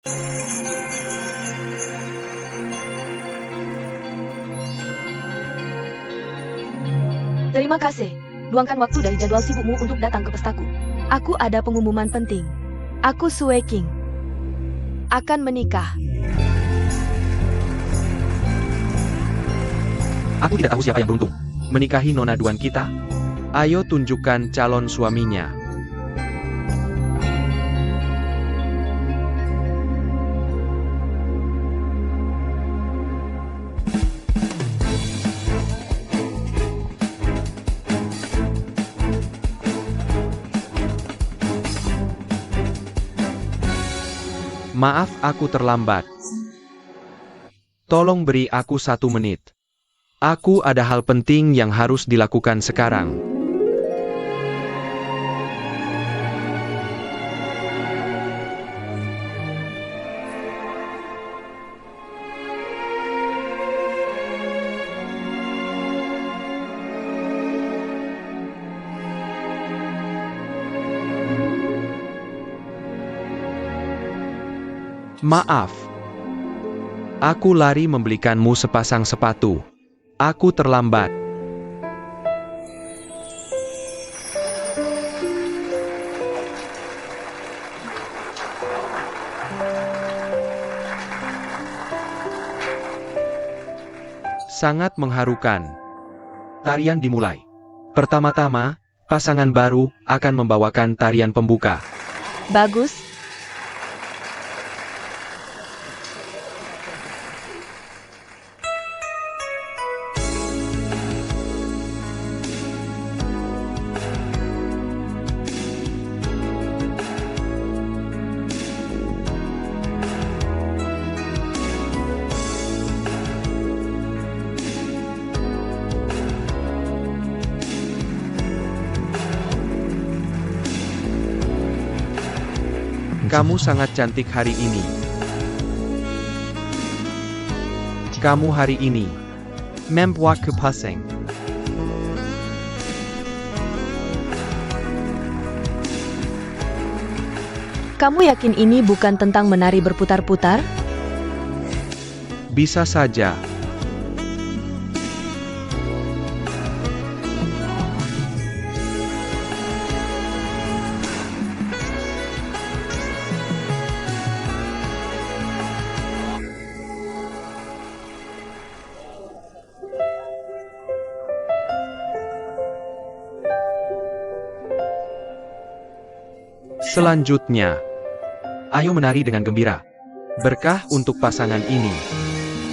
Terima kasih. Luangkan waktu dari jadwal sibukmu untuk datang ke pestaku. Aku ada pengumuman penting. Aku Sue King. Akan menikah. Aku tidak tahu siapa yang beruntung menikahi Nona Duan kita. Ayo tunjukkan calon suaminya. Maaf aku terlambat. Tolong beri aku 1 menit. Aku ada hal penting yang harus dilakukan sekarang. Maaf. Aku lari membelikanmu sepasang sepatu. Aku terlambat. Sangat mengharukan. Tarian dimulai. Pertama-tama, pasangan baru akan membawakan tarian pembuka. Bagus. Kamu sangat cantik hari ini. Kamu hari ini. Membuat kepasang. Kamu yakin ini bukan tentang menari berputar-putar? Bisa saja. Selanjutnya, ayo menari dengan gembira. Berkah untuk pasangan ini.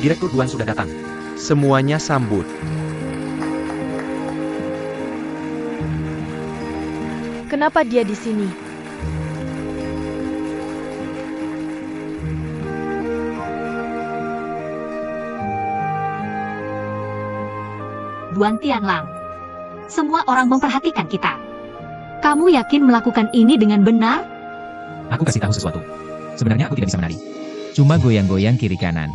Direktur Duan sudah datang. Semuanya sambut. Kenapa dia di sini? Duan Tianlang. Semua orang memperhatikan kita. Kamu yakin melakukan ini dengan benar? Aku kasih tahu sesuatu. Sebenarnya aku tidak bisa menari. Cuma goyang-goyang kiri kanan.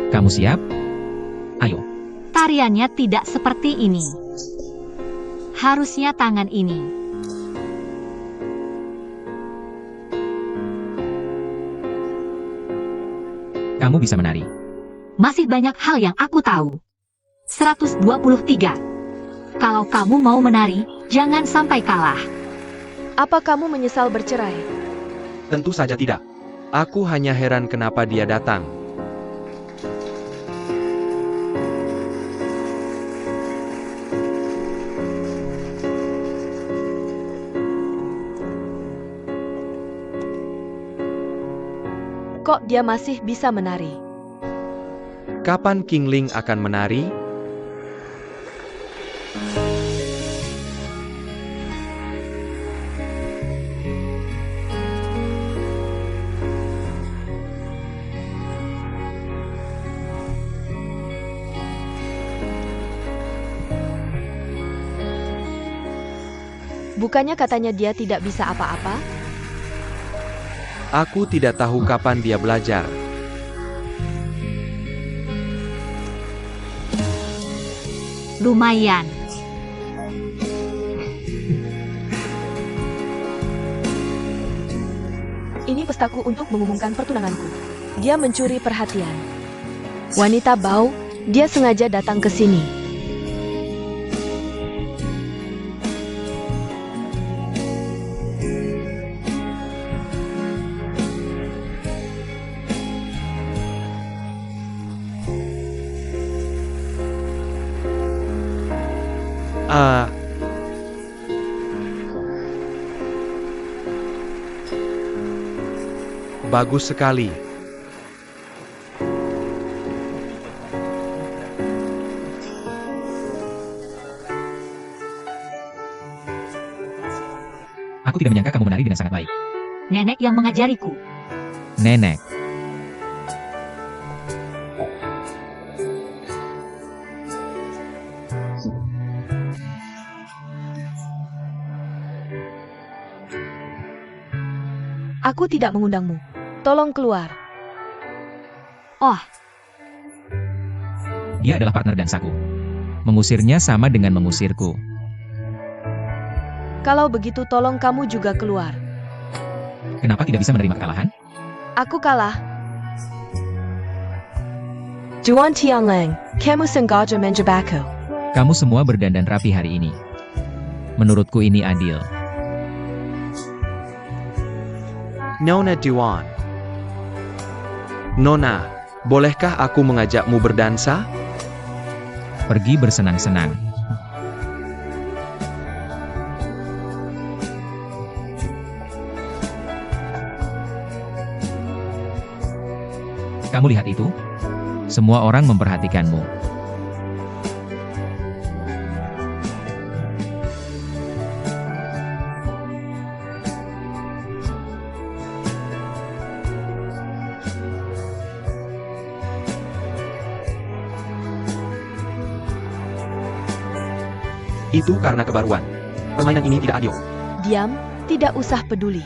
Kamu siap? Ayo. Tariannya tidak seperti ini. Harusnya tangan ini. Kamu bisa menari. Masih banyak hal yang aku tahu. 123. Kalau kamu mau menari, jangan sampai kalah. Apa kamu menyesal bercerai? Tentu saja tidak. Aku hanya heran kenapa dia datang. Kok dia masih bisa menari? Kapan King Ling akan menari? Bukannya katanya dia tidak bisa apa-apa? Aku tidak tahu kapan dia belajar. Lumayan. Ini pestaku untuk mengumumkan pertunanganku. Dia mencuri perhatian. Wanita bau, dia sengaja datang ke sini. Bagus sekali. Aku tidak menyangka kamu menari dengan sangat baik. Nenek yang mengajariku. Nenek, Aku tidak mengundangmu. Tolong keluar. Oh, dia adalah partner dansaku. Mengusirnya sama dengan mengusirku. Kalau begitu tolong kamu juga keluar. Kenapa tidak bisa menerima kekalahan? Aku kalah. Juan Tianlang, kamu sengaja menjebakku. Kamu semua berdandan rapi hari ini. Menurutku ini adil. Nona Duan. Nona, bolehkah aku mengajakmu berdansa? Pergi bersenang-senang. Kamu lihat itu? Semua orang memperhatikanmu. Itu karena kebaruan. Permainan ini tidak adil. Diam, tidak usah peduli.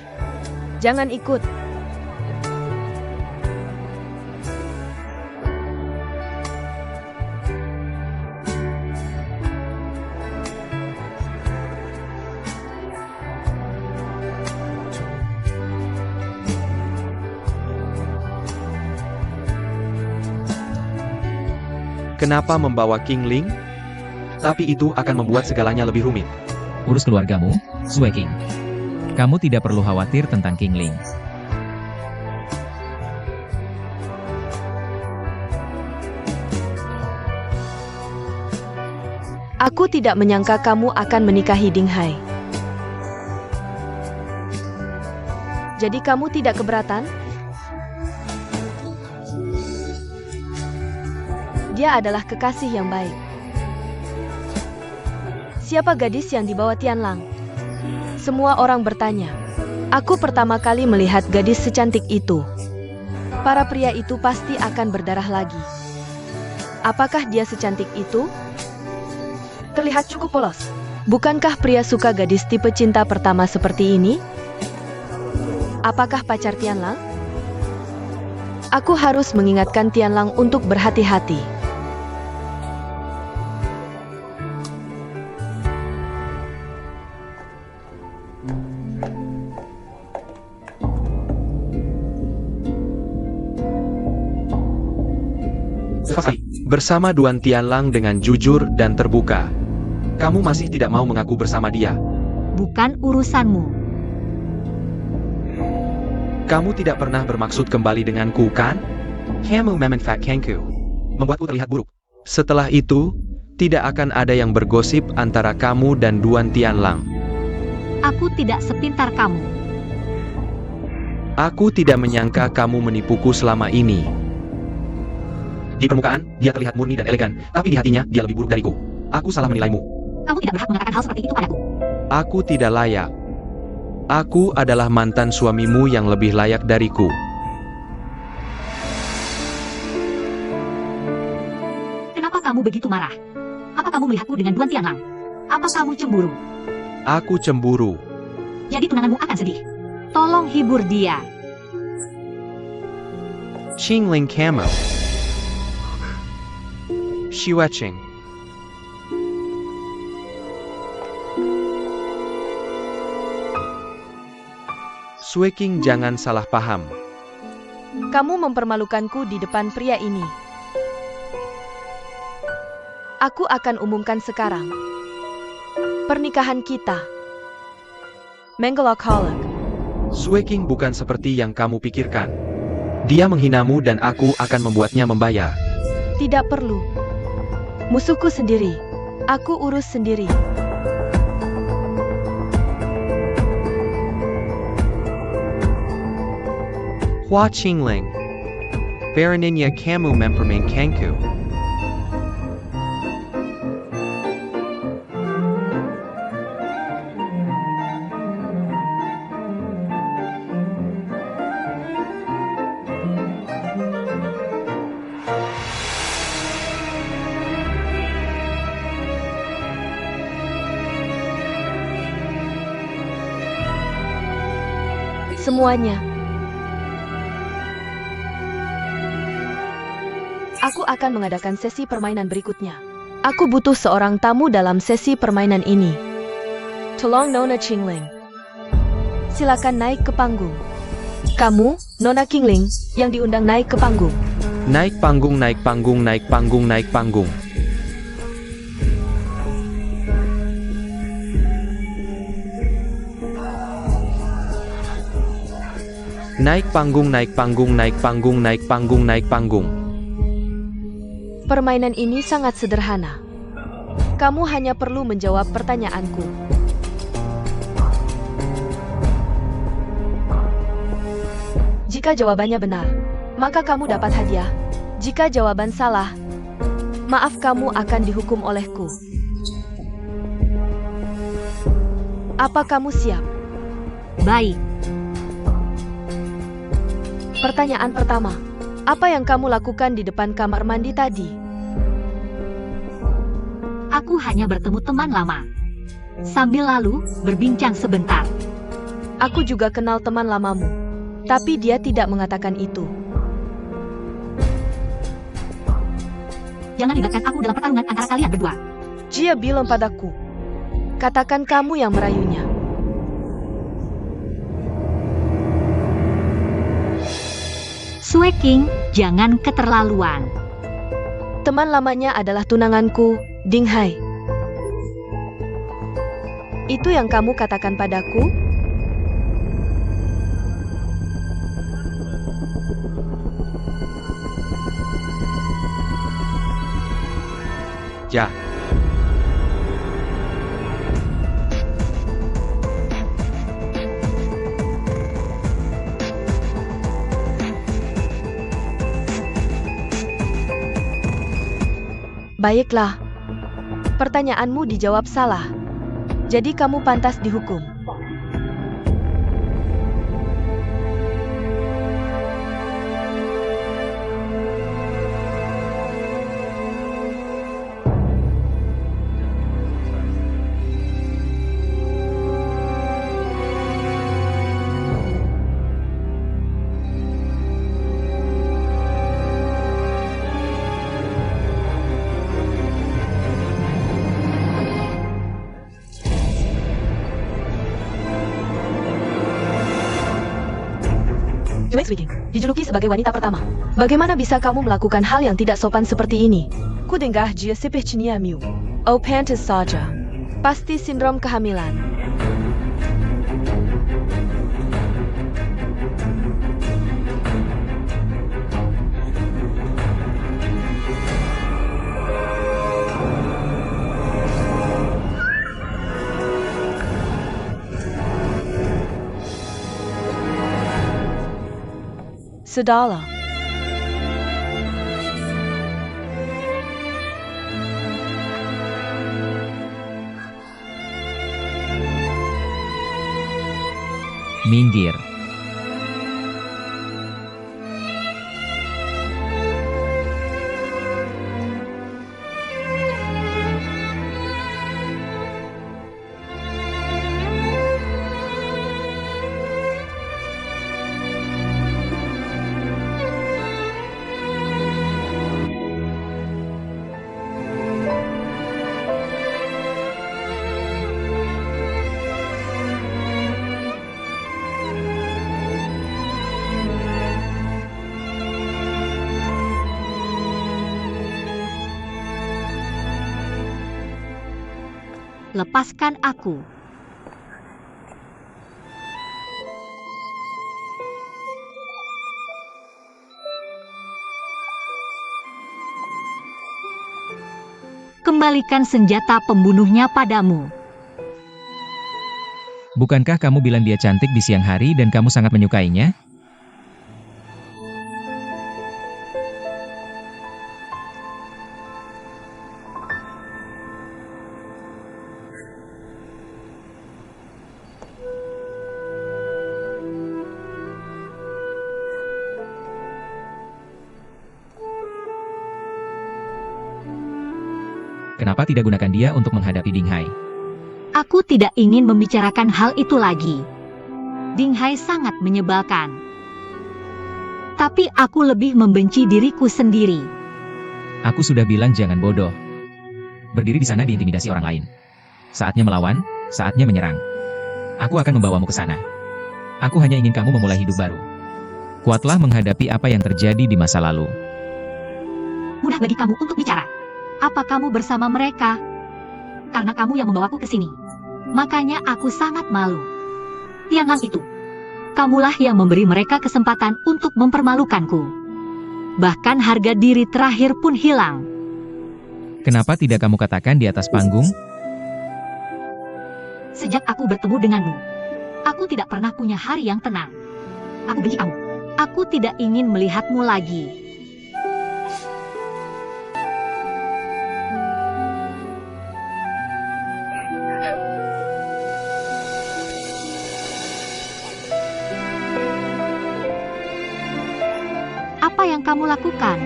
Jangan ikut. Kenapa membawa King Ling? Tapi itu akan membuat segalanya lebih rumit. Urus keluargamu, Sue King. Kamu tidak perlu khawatir tentang King Ling. Aku tidak menyangka kamu akan menikahi Ding Hai. Jadi kamu tidak keberatan? Dia adalah kekasih yang baik. Siapa gadis yang dibawa Tianlang? Semua orang bertanya. Aku pertama kali melihat gadis secantik itu. Para pria itu pasti akan berdarah lagi. Apakah dia secantik itu? Terlihat cukup polos. Bukankah pria suka gadis tipe cinta pertama seperti ini? Apakah pacar Tianlang? Aku harus mengingatkan Tianlang untuk berhati-hati. Bersama Duan Tianlang dengan jujur dan terbuka. Kamu masih tidak mau mengaku bersama dia. bukan urusanmu. Kamu tidak pernah bermaksud kembali denganku, kan? Kamu memanfaatkanku. Membuatku terlihat buruk. Setelah itu, tidak akan ada yang bergosip antara kamu dan Duan Tianlang. Aku tidak sepintar kamu. Aku tidak menyangka kamu menipuku selama ini. Di permukaan, dia terlihat murni dan elegan, tapi di hatinya, dia lebih buruk dariku. Aku salah menilaimu. Kamu tidak berhak mengatakan hal seperti itu padaku. Aku tidak layak. Aku adalah mantan suamimu yang lebih layak dariku. Kenapa kamu begitu marah? Apa kamu melihatku dengan Duan Tianlang? Apa kamu cemburu? Aku cemburu. Jadi tunanganmu akan sedih. Tolong hibur dia. Qingling Camo. Xueching. Sueking, jangan salah paham. Kamu mempermalukanku di depan pria ini. Aku akan umumkan sekarang. Pernikahan kita. Mengalcoholic. Sueking bukan seperti yang kamu pikirkan. Dia menghinamu dan aku akan membuatnya membayar. Tidak perlu. Musuhku sendiri. Aku urus sendiri. Hua Qingling. Baroninnya kamu mempermainkanku. Semuanya. Aku akan mengadakan sesi permainan berikutnya. Aku butuh seorang tamu dalam sesi permainan ini. Tolong Nona Qingling. Silakan naik ke panggung. Kamu, Nona Qingling, yang diundang naik ke panggung. Naik panggung, naik panggung, naik panggung, naik panggung. Naik panggung, naik panggung, naik panggung, naik panggung, naik panggung. Permainan ini sangat sederhana. Kamu hanya perlu menjawab pertanyaanku. Jika jawabannya benar, maka kamu dapat hadiah. Jika jawaban salah, maaf, kamu akan dihukum olehku. Apa kamu siap? Baik. Pertanyaan pertama. Apa yang kamu lakukan di depan kamar mandi tadi? Aku hanya bertemu teman lama. Sambil lalu, berbincang sebentar. Aku juga kenal teman lamamu. Tapi dia tidak mengatakan itu. Jangan libatkan aku dalam pertarungan antara kalian berdua. Dia bilang padaku. Katakan kamu yang merayunya. Sueking, jangan keterlaluan. Teman lamanya adalah tunanganku, Ding Hai. Itu yang kamu katakan padaku? Ya. Baiklah. Pertanyaanmu dijawab salah. Jadi kamu pantas dihukum. Yue Speaking, dijuluki sebagai wanita pertama. Bagaimana bisa kamu melakukan hal yang tidak sopan seperti ini? Ku dengar dia sepertinya Miu. Oh, pantas saja. Pasti sindrom kehamilan. Sudahlah. Minggir. lepaskan aku. Kembalikan senjata pembunuhnya padamu. Bukankah kamu bilang dia cantik di siang hari dan kamu sangat menyukainya? Kenapa tidak gunakan dia untuk menghadapi Ding Hai? Aku tidak ingin membicarakan hal itu lagi. Ding Hai sangat menyebalkan. Tapi aku lebih membenci diriku sendiri. Aku sudah bilang jangan bodoh. Berdiri di sana diintimidasi orang lain. Saatnya melawan, saatnya menyerang. Aku akan membawamu ke sana. Aku hanya ingin kamu memulai hidup baru. Kuatlah menghadapi apa yang terjadi di masa lalu. Mudah bagi kamu untuk bicara. Apa kamu bersama mereka? Karena kamu yang membawaku ke sini. Makanya aku sangat malu. Tiangang itu. Kamulah yang memberi mereka kesempatan untuk mempermalukanku. Bahkan harga diri terakhir pun hilang. Kenapa tidak kamu katakan di atas panggung? Sejak aku bertemu denganmu, aku tidak pernah punya hari yang tenang. Aku benci kamu. Aku tidak ingin melihatmu lagi. Apa yang kamu lakukan?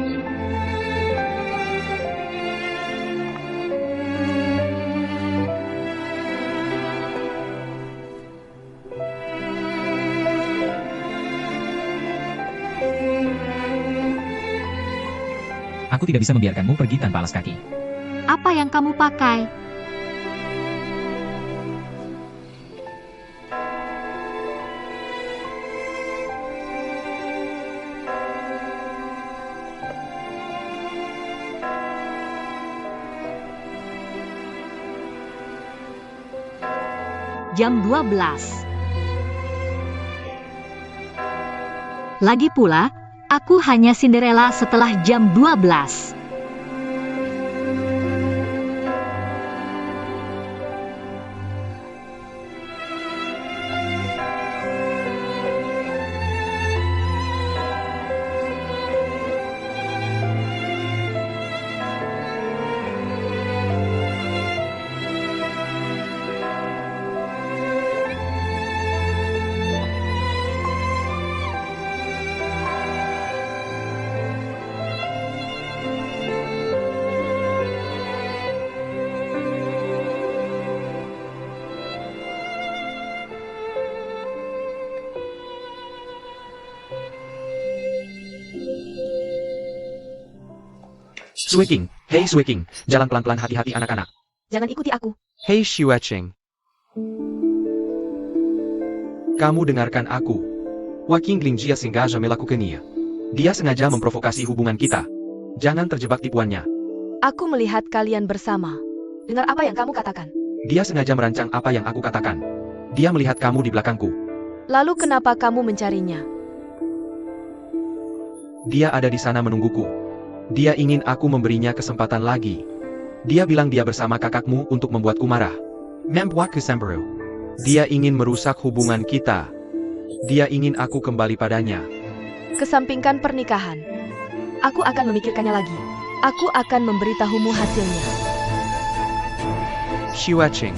Aku tidak bisa membiarkanmu pergi tanpa alas kaki. Apa yang kamu pakai? Jam 12. Lagi pula, aku hanya Cinderella setelah jam 12. Suiking, hey Suiking, jalan pelan-pelan hati-hati anak-anak. Jangan ikuti aku. Hey Xuecheng. Kamu dengarkan aku. Waking Lingjia sengaja melakukannya. Dia sengaja memprovokasi hubungan kita. Jangan terjebak tipuannya. Aku melihat kalian bersama. Dengar apa yang kamu katakan. Dia sengaja merancang apa yang aku katakan. Dia melihat kamu di belakangku. Lalu kenapa kamu mencarinya? Dia ada di sana menungguku. Dia ingin aku memberinya kesempatan lagi. Dia bilang dia bersama kakakmu untuk membuatku marah. Membuat kesemberu. Dia ingin merusak hubungan kita. Dia ingin aku kembali padanya. Kesampingkan pernikahan. Aku akan memikirkannya lagi. Aku akan memberitahumu hasilnya. Xuecheng.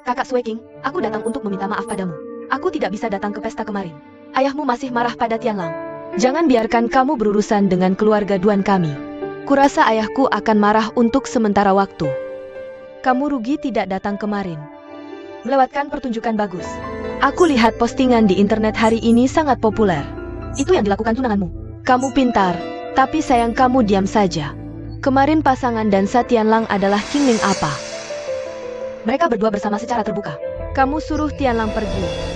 Kakak Sueking, aku datang untuk meminta maaf padamu. Aku tidak bisa datang ke pesta kemarin. Ayahmu masih marah pada Tianlang. Jangan biarkan kamu berurusan dengan keluarga Duan kami. Kurasa ayahku akan marah untuk sementara waktu. Kamu rugi tidak datang kemarin. Melewatkan pertunjukan bagus. Aku lihat postingan di internet hari ini sangat populer. Itu yang dilakukan tunanganmu. Kamu pintar, tapi sayang kamu diam saja. Kemarin pasangan Dansa Tianlang adalah Qingling apa? Mereka berdua bersama secara terbuka. Kamu suruh Tianlang pergi.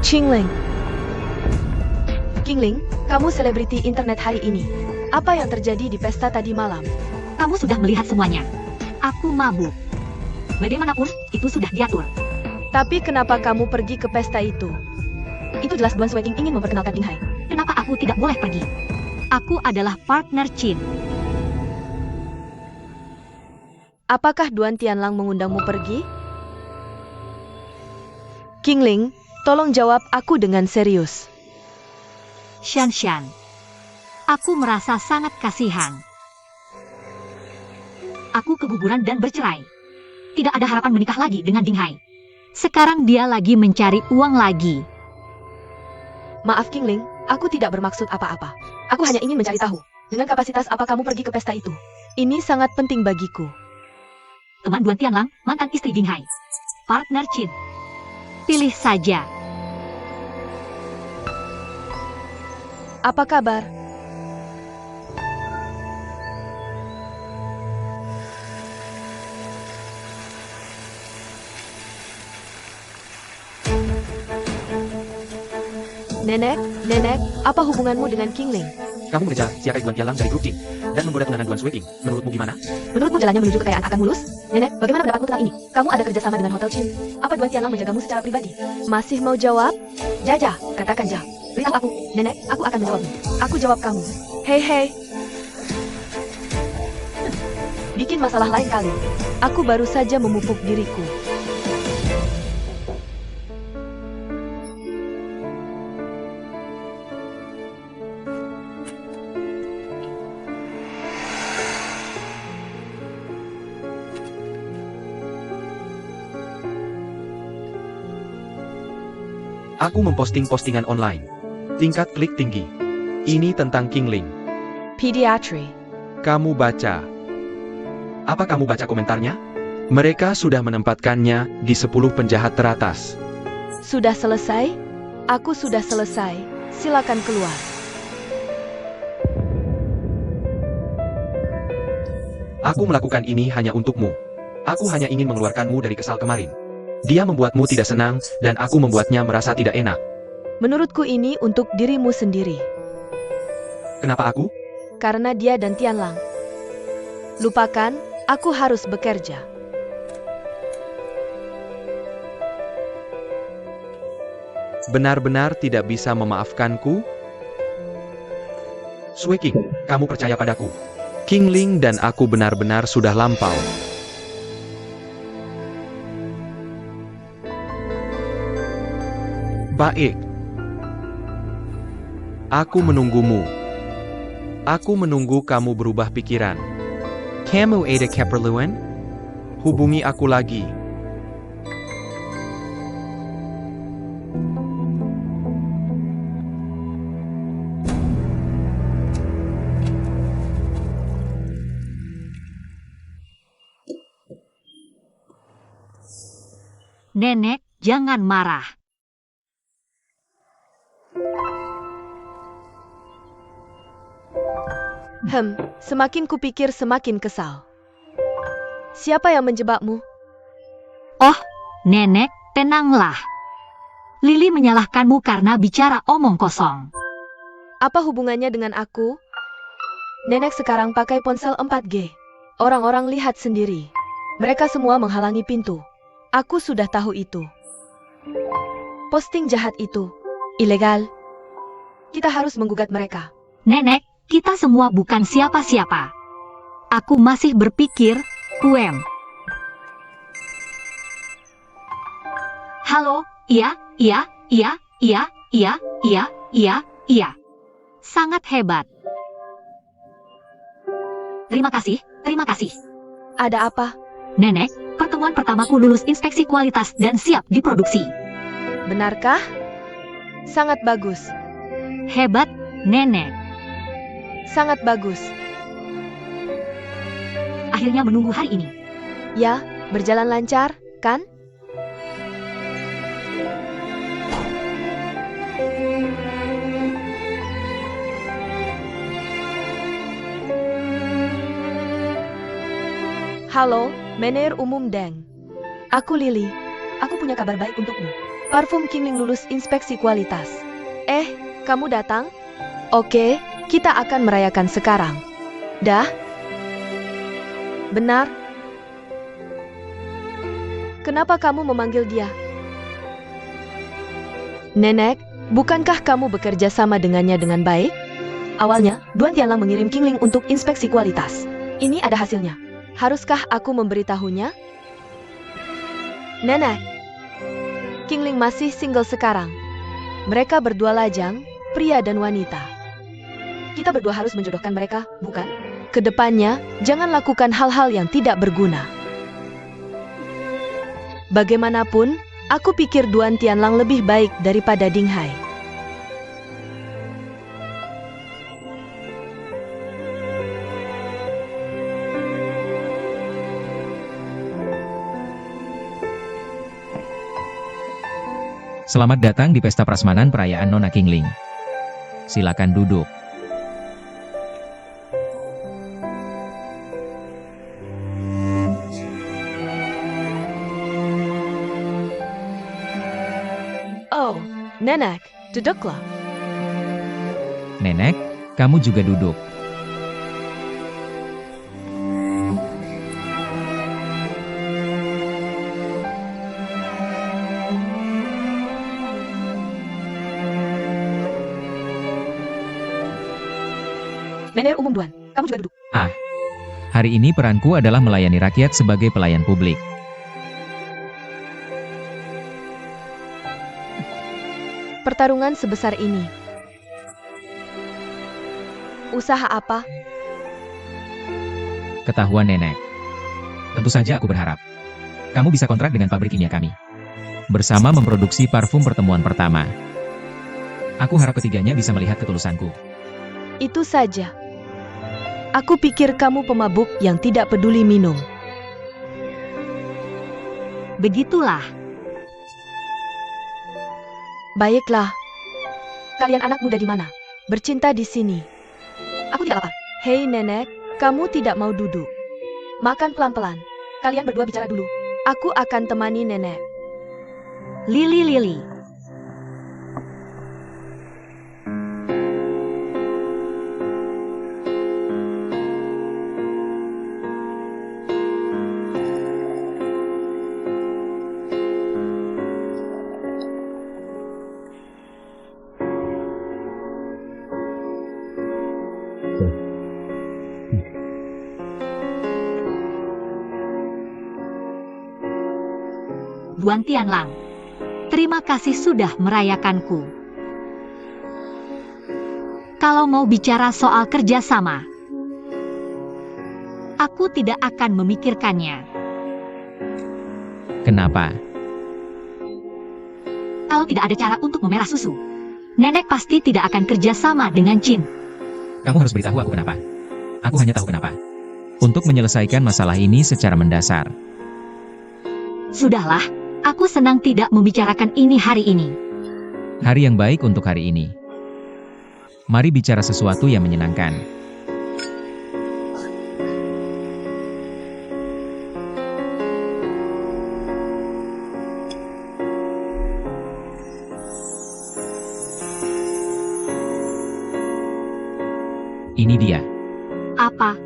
Qingling. Qingling, kamu selebriti internet hari ini. Apa yang terjadi di pesta tadi malam? Kamu sudah melihat semuanya. Aku mabuk. Bagaimanapun, itu sudah diatur. Tapi kenapa kamu pergi ke pesta itu? Itu jelas Duan Sueking ingin memperkenalkan Dinghai. Kenapa aku tidak boleh pergi? Aku adalah partner Qin. Apakah Duan Tianlang mengundangmu pergi? Qingling, tolong jawab aku dengan serius. Shan. Aku merasa sangat kasihan. Aku keguguran dan bercerai. Tidak ada harapan menikah lagi dengan Dinghai. Sekarang dia lagi mencari uang lagi. Maaf Qingling, aku tidak bermaksud apa-apa. Aku hanya ingin mencari tahu, dengan kapasitas apa kamu pergi ke pesta itu. Ini sangat penting bagiku. Teman Duan Tianlang, mantan istri Dinghai. Partner Qin. Pilih saja. Apa kabar? Nenek, apa hubunganmu dengan Qingling? Kamu mengejar siapa Duan Tianlang dari grup Qing dan menggoda tunangan Duan Sueking. Menurutmu gimana? Menurutmu jalannya menuju kekayaan akan mulus? Nenek, bagaimana pendapatmu tentang ini? Kamu ada kerjasama dengan Hotel Qin. Apa Duan Tianlang menjagamu secara pribadi? Masih mau jawab? Jaja, katakan Ja. Beritahu aku, Nenek, aku akan menjawabmu. Aku jawab kamu. Hei. Bikin masalah lain kali. Aku baru saja memupuk diriku. Aku memposting postingan online. Tingkat klik tinggi. Ini tentang Qingling. Pediatri. Kamu baca. Apa kamu baca komentarnya? Mereka sudah menempatkannya di 10 penjahat teratas. Sudah selesai? Aku sudah selesai. Silakan keluar. Aku melakukan ini hanya untukmu. Aku hanya ingin mengeluarkanmu dari kesal kemarin. Dia membuatmu tidak senang, dan aku membuatnya merasa tidak enak. Menurutku ini untuk dirimu sendiri. Kenapa aku? Karena dia dan Tianlang. Lupakan, aku harus bekerja. Benar-benar tidak bisa memaafkanku? Sueking, kamu percaya padaku. Qingling dan aku benar-benar sudah lampau. Baik. Aku menunggumu. Aku menunggu kamu berubah pikiran. Kamu ada keperluan? Hubungi aku lagi. Nenek, jangan marah. Semakin kupikir semakin kesal. Siapa yang menjebakmu? Oh, Nenek, tenanglah. Lili menyalahkanmu karena bicara omong kosong. Apa hubungannya dengan aku? Nenek sekarang pakai ponsel 4G. Orang-orang lihat sendiri. Mereka semua menghalangi pintu. Aku sudah tahu itu. Posting jahat itu ilegal. Kita harus menggugat mereka. Nenek, kita semua bukan siapa-siapa. Aku masih berpikir, Halo, iya. Sangat hebat. Terima kasih. Ada apa? Nenek, pertemuan pertamaku lulus inspeksi kualitas dan siap diproduksi. Benarkah? Sangat bagus. Hebat, Nenek. Sangat bagus. Akhirnya menunggu hari ini. Ya, berjalan lancar, kan? Halo, Mener Umum Deng. Aku Lily. Aku punya kabar baik untukmu. Parfum Kingling lulus inspeksi kualitas. Kamu datang? Oke, kita akan merayakan sekarang. Dah? Benar? Kenapa kamu memanggil dia? Nenek, bukankah kamu bekerja sama dengannya dengan baik? Awalnya, Duan Tianlang mengirim Kingling untuk inspeksi kualitas. Ini ada hasilnya. Haruskah aku memberitahunya? Nenek, Kingling masih single sekarang. Mereka berdua lajang, pria dan wanita. Kita berdua harus menjodohkan mereka, bukan? Kedepannya, jangan lakukan hal-hal yang tidak berguna. Bagaimanapun, aku pikir Duan Tianlang lebih baik daripada Ding Hai. Selamat datang di pesta prasmanan perayaan Nona Kingling. Silakan duduk. Oh, Nenek, duduklah. Nenek, kamu juga duduk. Mener Umum Duan, kamu juga duduk. Hari ini peranku adalah melayani rakyat sebagai pelayan publik. Pertarungan sebesar ini. Usaha apa? Ketahuan Nenek. Tentu saja aku berharap kamu bisa kontrak dengan pabrik kimia kami. Bersama memproduksi parfum pertemuan pertama. Aku harap ketiganya bisa melihat ketulusanku. Itu saja. Aku pikir kamu pemabuk yang tidak peduli minum. Begitulah. Baiklah. Kalian anak muda di mana? Bercinta di sini. Aku tidak lapar. Hei Nenek, kamu tidak mau duduk. Makan pelan-pelan. Kalian berdua bicara dulu. Aku akan temani Nenek. Lily. Duan Tianlang, terima kasih sudah merayakanku. Kalau mau bicara soal kerjasama, aku tidak akan memikirkannya. Kenapa? Kalau tidak ada cara untuk memerah susu, Nenek pasti tidak akan kerjasama dengan Chin. Kamu harus beritahu aku kenapa. Aku hanya tahu kenapa. Untuk menyelesaikan masalah ini secara mendasar. Sudahlah, aku senang tidak membicarakan ini hari ini. Hari yang baik untuk hari ini. Mari bicara sesuatu yang menyenangkan. Ini dia. Apa?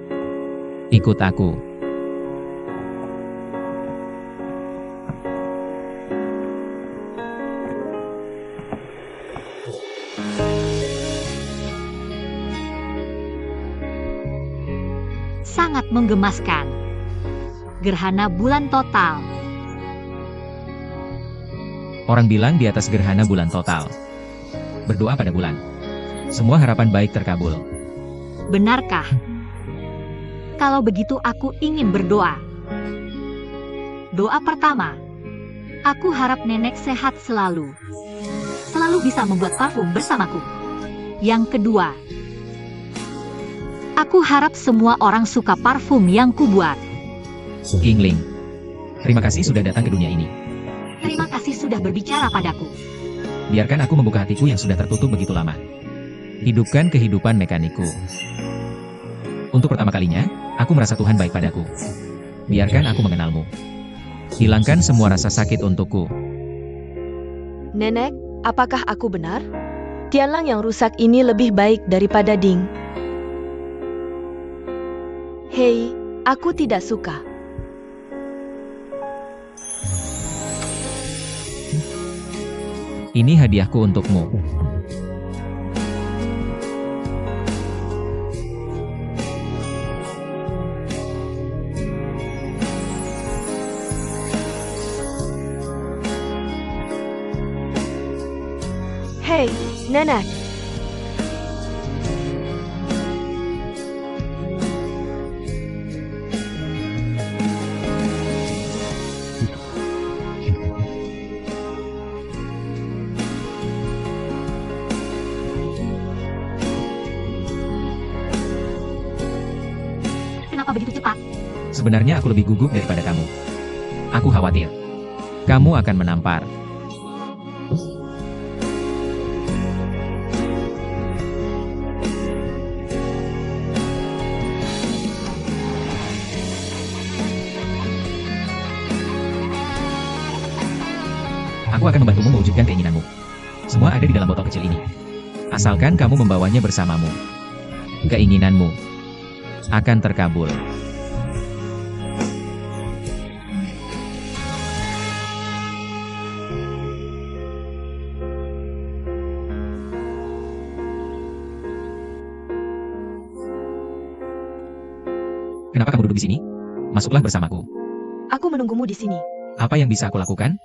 Ikut aku. Sangat menggemaskan. Gerhana bulan total. Orang bilang di atas gerhana bulan total. Berdoa pada bulan. Semua harapan baik terkabul. Benarkah? Kalau begitu aku ingin berdoa. Doa pertama. Aku harap nenek sehat selalu. Selalu bisa membuat parfum bersamaku. Yang kedua. Aku harap semua orang suka parfum yang kubuat. Kingling, terima kasih sudah datang ke dunia ini. Terima kasih sudah berbicara padaku. Biarkan aku membuka hatiku yang sudah tertutup begitu lama. Hidupkan kehidupan mekaniku. Untuk pertama kalinya, aku merasa Tuhan baik padaku. Biarkan aku mengenalmu. Hilangkan semua rasa sakit untukku. Nenek, apakah aku benar? Tianlang yang rusak ini lebih baik daripada Ding. Hei, aku tidak suka. Ini hadiahku untukmu. Hei, nenek. Kenapa begitu cepat? Sebenarnya aku lebih gugup daripada kamu. Aku khawatir kamu akan menampar. Aku akan membantumu mewujudkan keinginanmu. Semua ada di dalam botol kecil ini. Asalkan kamu membawanya bersamamu. Keinginanmu akan terkabul. Kenapa kamu duduk di sini? Masuklah bersamaku. Aku menunggumu di sini. Apa yang bisa aku lakukan?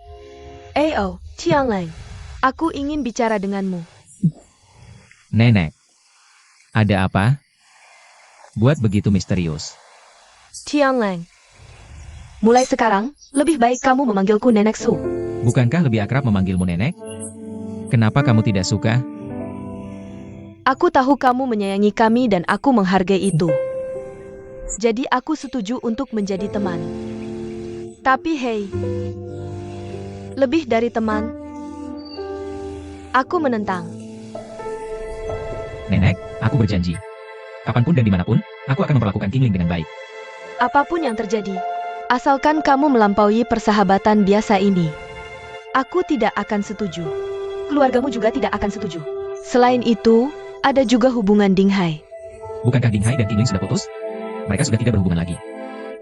Oh, Tianlang. Aku ingin bicara denganmu. Nenek. Ada apa? Buat begitu misterius. Tianlang. Mulai sekarang, lebih baik kamu memanggilku Nenek Su. Bukankah lebih akrab memanggilmu nenek? Kenapa kamu tidak suka? Aku tahu kamu menyayangi kami dan aku menghargai itu. Jadi aku setuju untuk menjadi teman. Tapi hei, lebih dari teman, aku menentang. Nenek, aku berjanji. Kapanpun dan dimanapun, aku akan memperlakukan Kingling dengan baik. Apapun yang terjadi, asalkan kamu melampaui persahabatan biasa ini, aku tidak akan setuju. Keluargamu juga tidak akan setuju. Selain itu, ada juga hubungan Dinghai. Bukankah Dinghai dan Kingling sudah putus? Mereka sudah tidak berhubungan lagi.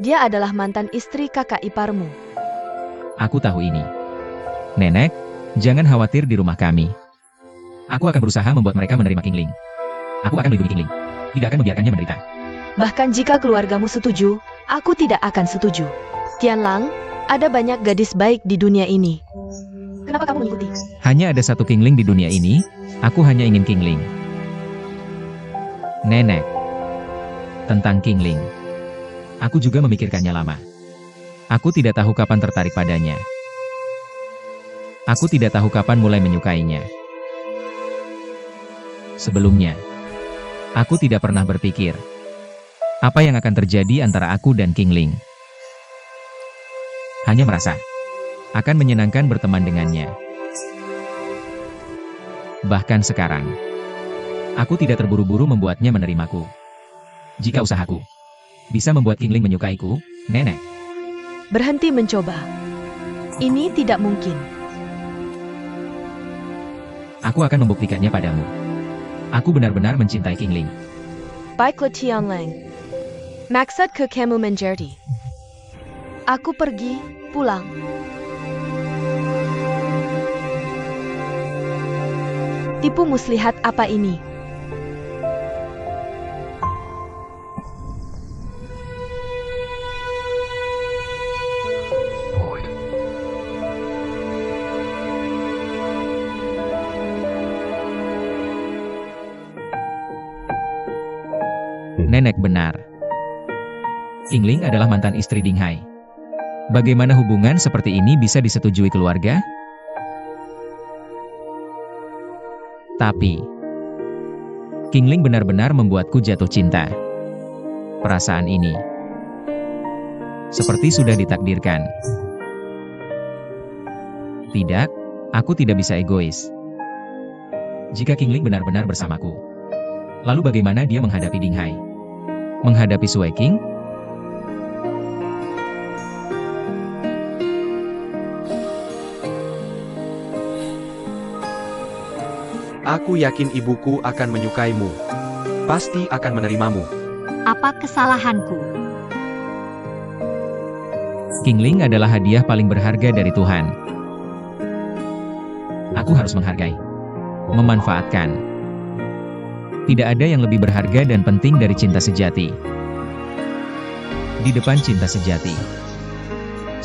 Dia adalah mantan istri kakak iparmu. Aku tahu ini. Nenek, jangan khawatir di rumah kami. Aku akan berusaha membuat mereka menerima Kingling. Aku akan melindungi Kingling. Tidak akan membiarkannya menderita. Bahkan jika keluargamu setuju, aku tidak akan setuju. Tianlang, ada banyak gadis baik di dunia ini. Kenapa kamu mengikuti? Hanya ada satu Kingling di dunia ini, aku hanya ingin Kingling. Nenek. Tentang Kingling. Aku juga memikirkannya lama. Aku tidak tahu kapan tertarik padanya. Aku tidak tahu kapan mulai menyukainya. Sebelumnya, aku tidak pernah berpikir apa yang akan terjadi antara aku dan Kingling. Hanya merasa akan menyenangkan berteman dengannya. Bahkan sekarang, aku tidak terburu-buru membuatnya menerimaku. Jika usahaku bisa membuat Kingling menyukaiku, nenek, Berhenti mencoba. Ini tidak mungkin. aku akan membuktikannya padamu. Aku benar-benar mencintai Kingling. Baiklah Tianlang. Maksudku kamu menjadi. Aku pergi, pulang. Tipu muslihat apa ini? Nenek benar. Qingling adalah mantan istri Ding Hai. Bagaimana hubungan seperti ini bisa disetujui keluarga? Tapi, Qingling benar-benar membuatku jatuh cinta. Perasaan ini seperti sudah ditakdirkan. Tidak, aku tidak bisa egois. Jika Qingling benar-benar bersamaku, lalu bagaimana dia menghadapi Ding Hai? Menghadapi Sue King? Aku yakin ibuku akan menyukaimu. Pasti akan menerimamu. Apa kesalahanku? Qingling adalah hadiah paling berharga dari Tuhan. Aku harus menghargai, memanfaatkan. Tidak ada yang lebih berharga dan penting dari cinta sejati. Di depan cinta sejati,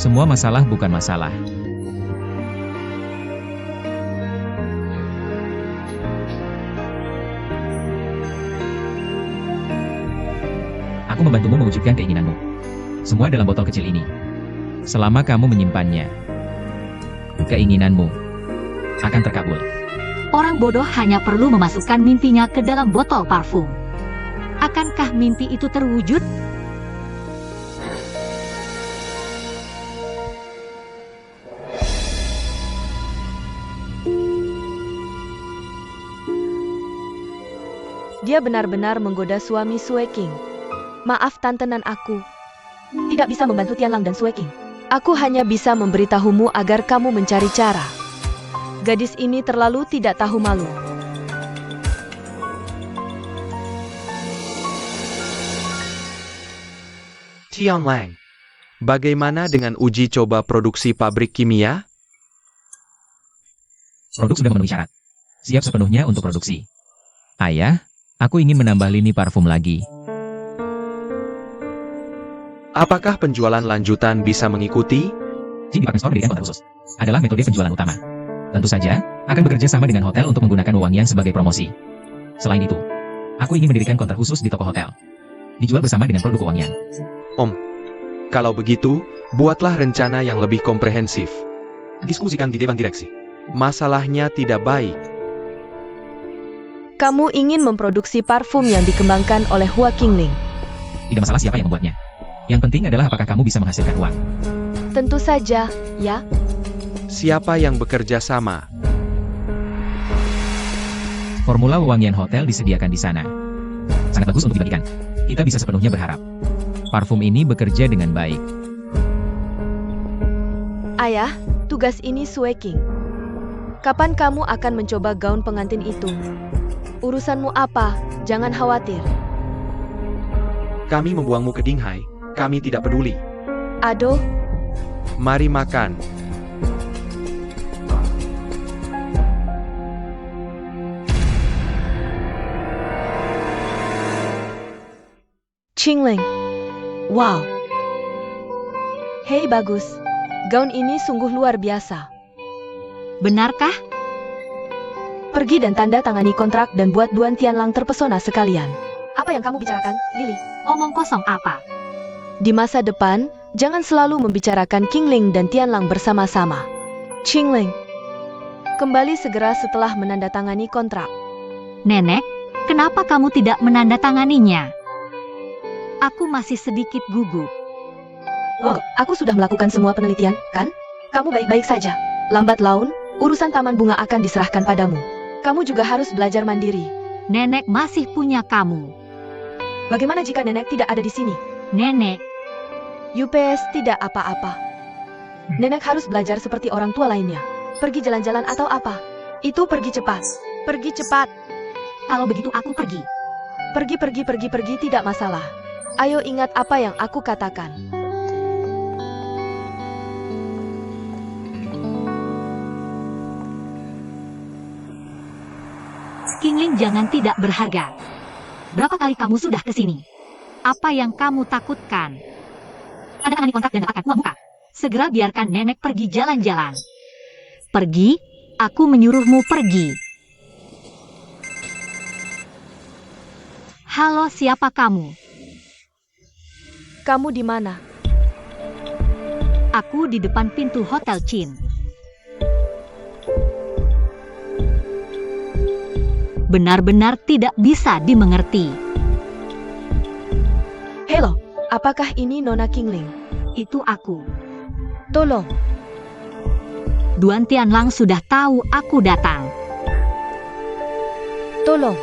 semua masalah bukan masalah. Aku membantumu mewujudkan keinginanmu. Semua dalam botol kecil ini. Selama kamu menyimpannya, keinginanmu akan terkabul. Orang bodoh hanya perlu memasukkan mimpinya ke dalam botol parfum. Akankah mimpi itu terwujud? Dia benar-benar menggoda suami Sue King. Maaf Tante Nan, aku tidak bisa membantu Tianlang dan Sue King. Aku hanya bisa memberitahumu agar kamu mencari cara. Gadis ini terlalu tidak tahu malu. Tianlang, bagaimana dengan uji coba produksi pabrik kimia? Produk sudah memenuhi syarat. Siap sepenuhnya untuk produksi. Ayah, aku ingin menambah lini parfum lagi. Apakah penjualan lanjutan bisa mengikuti? Jin Department Store berikan konter khusus. Adalah metode penjualan utama. Tentu saja, akan bekerja sama dengan hotel untuk menggunakan wewangian sebagai promosi. Selain itu, aku ingin mendirikan konter khusus di toko hotel. Dijual bersama dengan produk wewangian. Kalau begitu, buatlah rencana yang lebih komprehensif. Diskusikan di Dewan Direksi. Masalahnya tidak baik. Kamu ingin memproduksi parfum yang dikembangkan oleh Hua Qingling. Tidak masalah siapa yang membuatnya. Yang penting adalah apakah kamu bisa menghasilkan uang. Tentu saja, ya. Siapa yang bekerja sama? Formula wewangian hotel disediakan di sana. Sangat bagus untuk dibagikan. Kita bisa sepenuhnya berharap. Parfum ini bekerja dengan baik. Ayah, tugas ini Sue King. Kapan kamu akan mencoba gaun pengantin itu? Urusanmu apa? Jangan khawatir. Kami membuangmu ke Ding Hai. Kami tidak peduli. Aduh, Mari makan. Qingling. Wow. Hei, bagus. Gaun ini sungguh luar biasa. Benarkah? Pergi dan tanda tangani kontrak dan buat Duan Tianlang terpesona sekalian. Apa yang kamu bicarakan, Lily? Omong kosong apa? Di masa depan, jangan selalu membicarakan Qingling dan Tianlang bersama-sama. Qingling. Kembali segera setelah menandatangani kontrak. Nenek, kenapa kamu tidak menandatanganinya? Aku masih sedikit gugup. Oh, aku sudah melakukan semua penelitian, kan? Kamu baik-baik saja. Lambat laun, urusan taman bunga akan diserahkan padamu. Kamu juga harus belajar mandiri. Nenek masih punya kamu. Bagaimana jika nenek tidak ada di sini? Nenek, UPS tidak apa-apa. Nenek harus belajar seperti orang tua lainnya. Pergi jalan-jalan atau apa? Itu pergi cepat. Pergi cepat. kalau begitu aku pergi. Pergi, tidak masalah. Ayo ingat apa yang aku katakan. Qingling jangan tidak berharga. Berapa kali kamu sudah ke sini? Apa yang kamu takutkan? Ada tangani kontrak dan dapatkan uang muka. Segera biarkan nenek pergi jalan-jalan. Pergi? Aku menyuruhmu pergi. Halo, siapa kamu? Kamu di mana? Aku di depan pintu Hotel Chin. Benar-benar tidak bisa dimengerti. Halo, apakah ini Nona Qingling? Itu aku. Tolong, Duan Tianlang sudah tahu aku datang. tolong.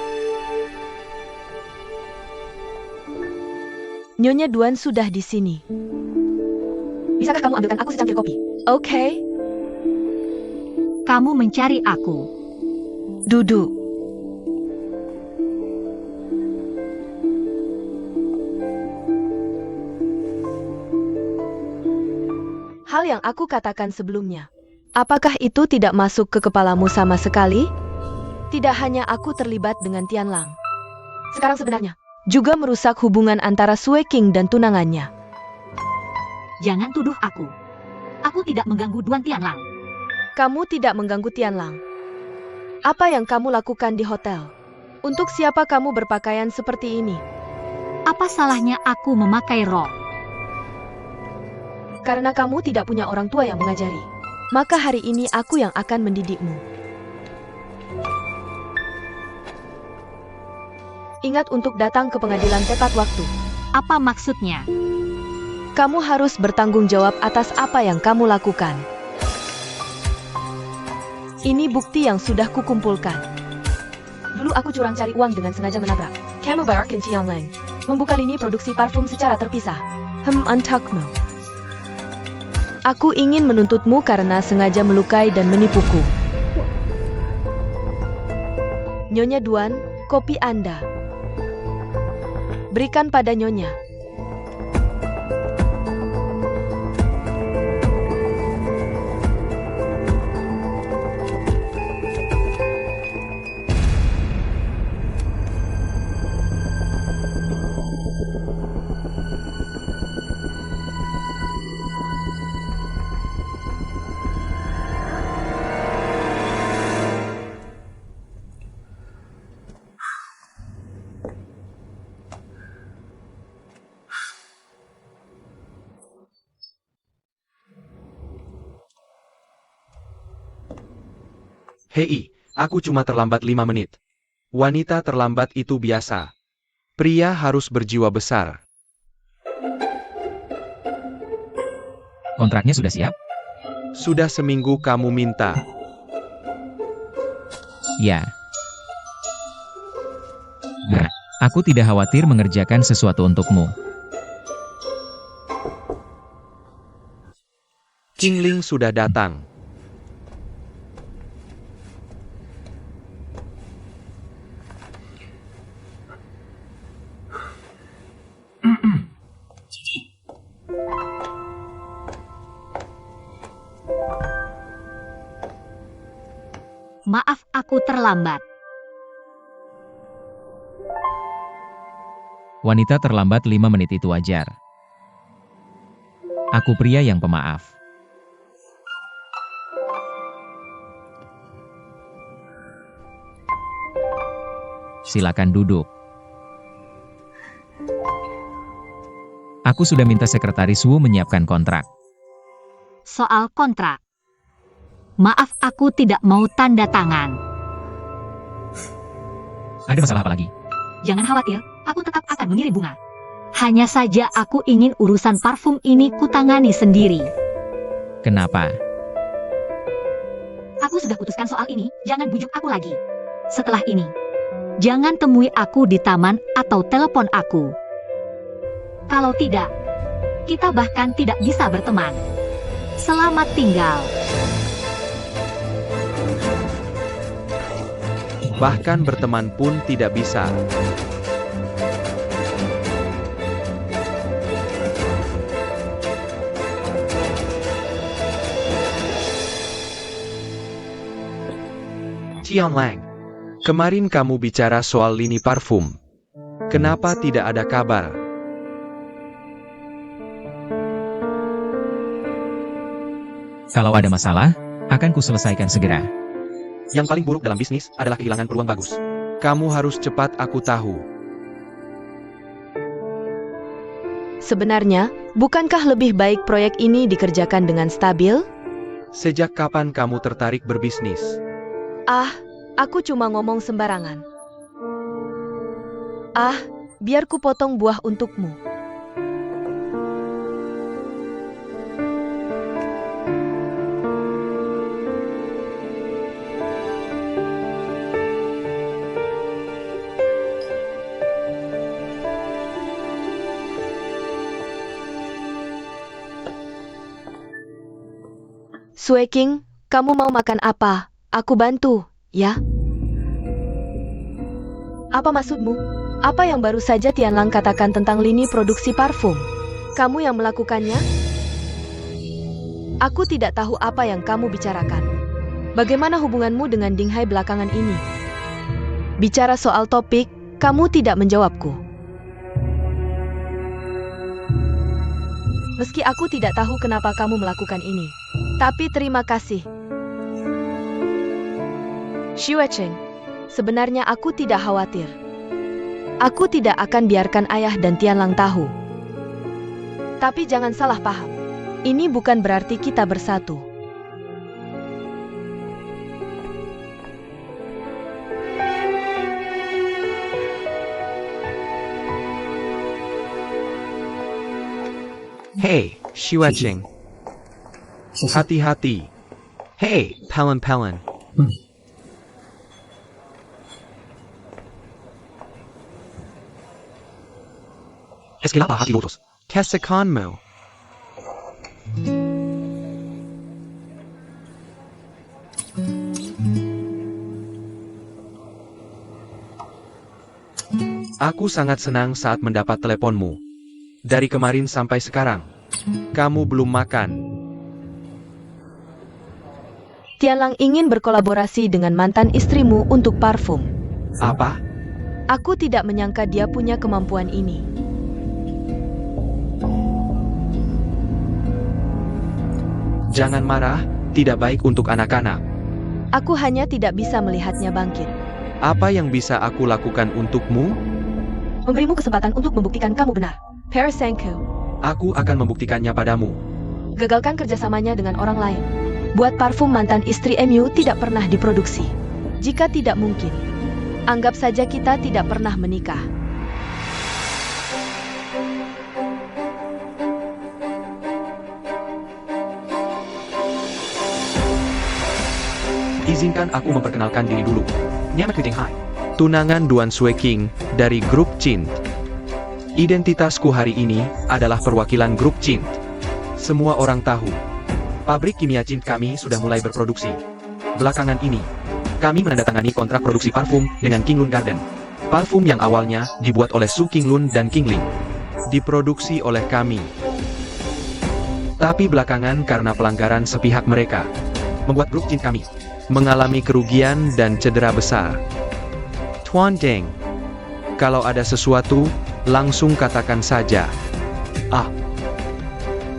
Nyonya Duan sudah di sini. Bisakah kamu ambilkan aku secangkir kopi? Oke, Kamu mencari aku. duduk. Hal yang aku katakan sebelumnya. Apakah itu tidak masuk ke kepalamu sama sekali? Tidak hanya aku terlibat dengan Tianlang. Sekarang sebenarnya juga merusak hubungan antara Sui King dan tunangannya. Jangan tuduh aku. Aku tidak mengganggu Duan Tianlang. Kamu tidak mengganggu Tianlang. Apa yang kamu lakukan di hotel? Untuk siapa kamu berpakaian seperti ini? Apa salahnya aku memakai rok? Karena kamu tidak punya orang tua yang mengajari. Maka hari ini aku yang akan mendidikmu. Ingat untuk datang ke pengadilan tepat waktu. Apa maksudnya? Kamu harus bertanggung jawab atas apa yang kamu lakukan. Ini bukti yang sudah kukumpulkan. Dulu aku curang cari uang dengan sengaja menabrak Camel by Arkin Tianlang, membuka lini produksi parfum secara terpisah. Untukmu. Aku ingin menuntutmu karena sengaja melukai dan menipuku. Nyonya Duan, kopi Anda. Berikan pada Nyonya. Hei, aku cuma terlambat 5 menit. Wanita terlambat itu biasa. Pria harus berjiwa besar. Kontraknya sudah siap? Sudah seminggu kamu minta. Ya. Nah, aku tidak khawatir mengerjakan sesuatu untukmu. Qingling sudah datang. Maaf aku terlambat. Wanita terlambat 5 menit itu wajar. Aku pria yang pemaaf. Silakan duduk. Aku sudah minta sekretaris Wu menyiapkan kontrak. Soal kontrak. Maaf aku tidak mau tanda tangan. Ada masalah apa lagi? Jangan khawatir, aku tetap akan mengirim bunga. Hanya saja aku ingin urusan parfum ini kutangani sendiri. Kenapa? Aku sudah putuskan soal ini, jangan bujuk aku lagi. Setelah ini, jangan temui aku di taman atau telepon aku. Kalau tidak, kita bahkan tidak bisa berteman. Selamat tinggal. Bahkan berteman pun tidak bisa. Tianlang, kemarin kamu bicara soal lini parfum. Kenapa tidak ada kabar? Kalau ada masalah, akan kuselesaikan segera. Yang paling buruk dalam bisnis adalah kehilangan peluang bagus. Kamu harus cepat, aku tahu. Sebenarnya, bukankah lebih baik proyek ini dikerjakan dengan stabil? Sejak kapan kamu tertarik berbisnis? Ah, aku cuma ngomong sembarangan. Ah, biar ku potong buah untukmu. Sueking, kamu mau makan apa? Aku bantu, ya? Apa maksudmu? Apa yang baru saja Tianlang katakan tentang lini produksi parfum? Kamu yang melakukannya? Aku tidak tahu apa yang kamu bicarakan. Bagaimana hubunganmu dengan Dinghai belakangan ini? Bicara soal topik, kamu tidak menjawabku. Meski aku tidak tahu kenapa kamu melakukan ini. Tapi terima kasih. Xue Cheng, sebenarnya aku tidak khawatir. Aku tidak akan biarkan ayah dan Tianlang tahu. Tapi jangan salah paham. Ini bukan berarti kita bersatu. Hei, Xiuecheng. Hati-hati. Hei, Palin. Es que hati lotus. Kesekanmu. Aku sangat senang saat mendapat teleponmu. Dari kemarin sampai sekarang, kamu belum makan. Tianlang ingin berkolaborasi dengan mantan istrimu untuk parfum. Apa? Aku tidak menyangka dia punya kemampuan ini. Jangan marah, tidak baik untuk anak-anak. Aku hanya tidak bisa melihatnya bangkit. Apa yang bisa aku lakukan untukmu? Memberimu kesempatan untuk membuktikan kamu benar. Parasenko. Aku akan membuktikannya padamu. Gagalkan kerjasamanya dengan orang lain. Buat parfum mantan istri MU tidak pernah diproduksi. Jika tidak mungkin, anggap saja kita tidak pernah menikah. Izinkan aku memperkenalkan diri dulu. Nama Dinghai. Tunangan Duan Sueking dari grup Cint. Identitasku hari ini adalah perwakilan grup Cint. Semua orang tahu, pabrik kimia Cint kami sudah mulai berproduksi. Belakangan ini, kami menandatangani kontrak produksi parfum dengan Kinglun Garden. Parfum yang awalnya dibuat oleh Su Kinglun dan Kingling, diproduksi oleh kami. Tapi belakangan karena pelanggaran sepihak mereka, membuat grup Cint kami mengalami kerugian dan cedera besar. Tuan Deng, kalau ada sesuatu, langsung katakan saja.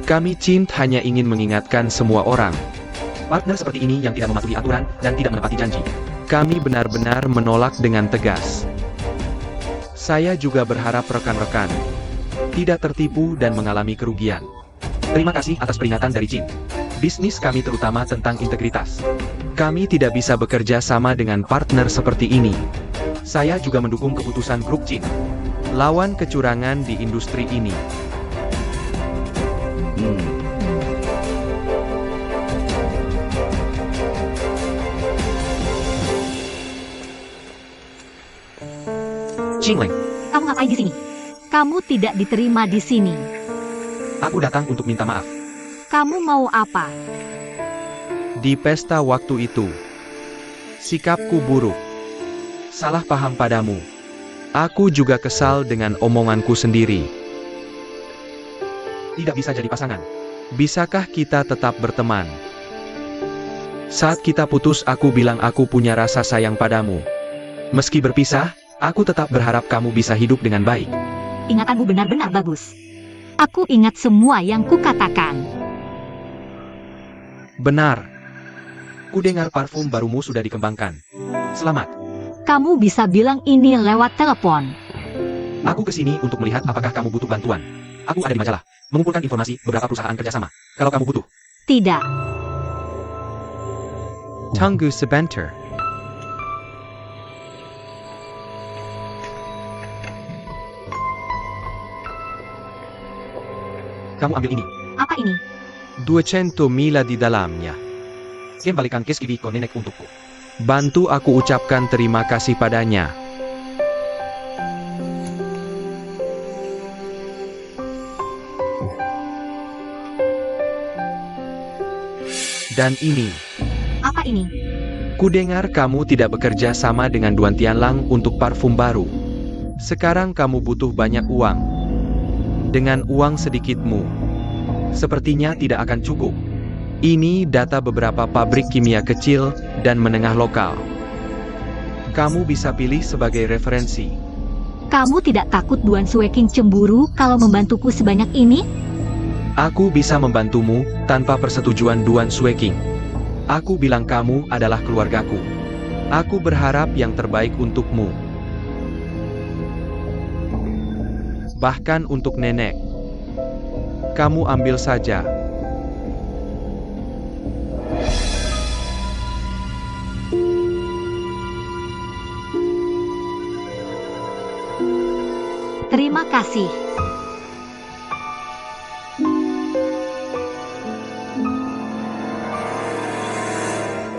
Kami Cint hanya ingin mengingatkan semua orang. Partner seperti ini yang tidak mematuhi aturan dan tidak menepati janji, kami benar-benar menolak dengan tegas. Saya juga berharap rekan-rekan tidak tertipu dan mengalami kerugian. Terima kasih atas peringatan dari Cint. Bisnis kami terutama tentang integritas. Kami tidak bisa bekerja sama dengan partner seperti ini. Saya juga mendukung keputusan grup Cint lawan kecurangan di industri ini. Qingling, Kamu ngapain di sini? Kamu tidak diterima di sini. aku datang untuk minta maaf. Kamu mau apa? Di pesta waktu itu, sikapku buruk. Salah paham padamu. Aku juga kesal dengan omonganku sendiri. Tidak bisa jadi pasangan. Bisakah kita tetap berteman? Saat kita putus, aku bilang aku punya rasa sayang padamu. Meski berpisah, aku tetap berharap kamu bisa hidup dengan baik. Ingatanmu benar-benar bagus. Aku ingat semua yang kukatakan. Benar. Kudengar parfum barumu sudah dikembangkan. Selamat. Kamu bisa bilang ini lewat telepon. Aku kesini untuk melihat apakah kamu butuh bantuan. Aku ada di majalah, mengumpulkan informasi beberapa perusahaan kerjasama. Kalau kamu butuh. Tidak. Tunggu sebentar. Kamu ambil ini. Apa ini? 200 mila di dalamnya. Kembalikan Keskiviko nenek untukku. Bantu aku ucapkan terima kasih padanya. Dan ini, Apa ini? kudengar kamu tidak bekerja sama dengan Duan Tianlang untuk parfum baru. Sekarang kamu butuh banyak uang. Dengan uang sedikitmu, sepertinya tidak akan cukup. Ini data beberapa pabrik kimia kecil dan menengah lokal. Kamu bisa pilih sebagai referensi. Kamu tidak takut Duan Sueking cemburu kalau membantuku sebanyak ini? Aku bisa membantumu tanpa persetujuan Duan Sueking. Aku bilang kamu adalah keluargaku. Aku berharap yang terbaik untukmu. Bahkan untuk nenek. Kamu ambil saja. Terima kasih.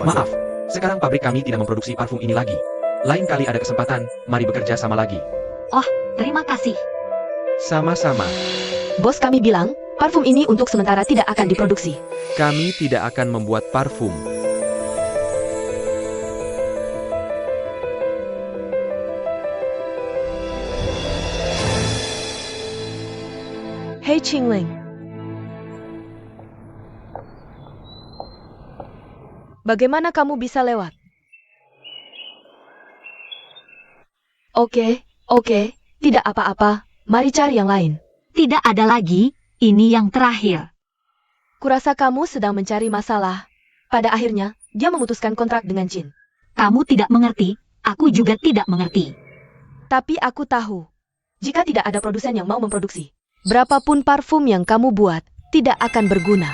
Maaf, sekarang pabrik kami tidak memproduksi parfum ini lagi. Lain kali ada kesempatan, mari bekerja sama lagi. Terima kasih. Sama-sama. Bos kami bilang, parfum ini untuk sementara tidak akan diproduksi. Kami tidak akan membuat parfum. Hei Qingling. Bagaimana kamu bisa lewat? Oke, tidak apa-apa. Mari cari yang lain. Tidak ada lagi, ini yang terakhir. Kurasa kamu sedang mencari masalah. Pada akhirnya, dia memutuskan kontrak dengan Jin. Kamu tidak mengerti, aku juga tidak mengerti. Tapi aku tahu, jika tidak ada produsen yang mau memproduksi, berapapun parfum yang kamu buat, tidak akan berguna.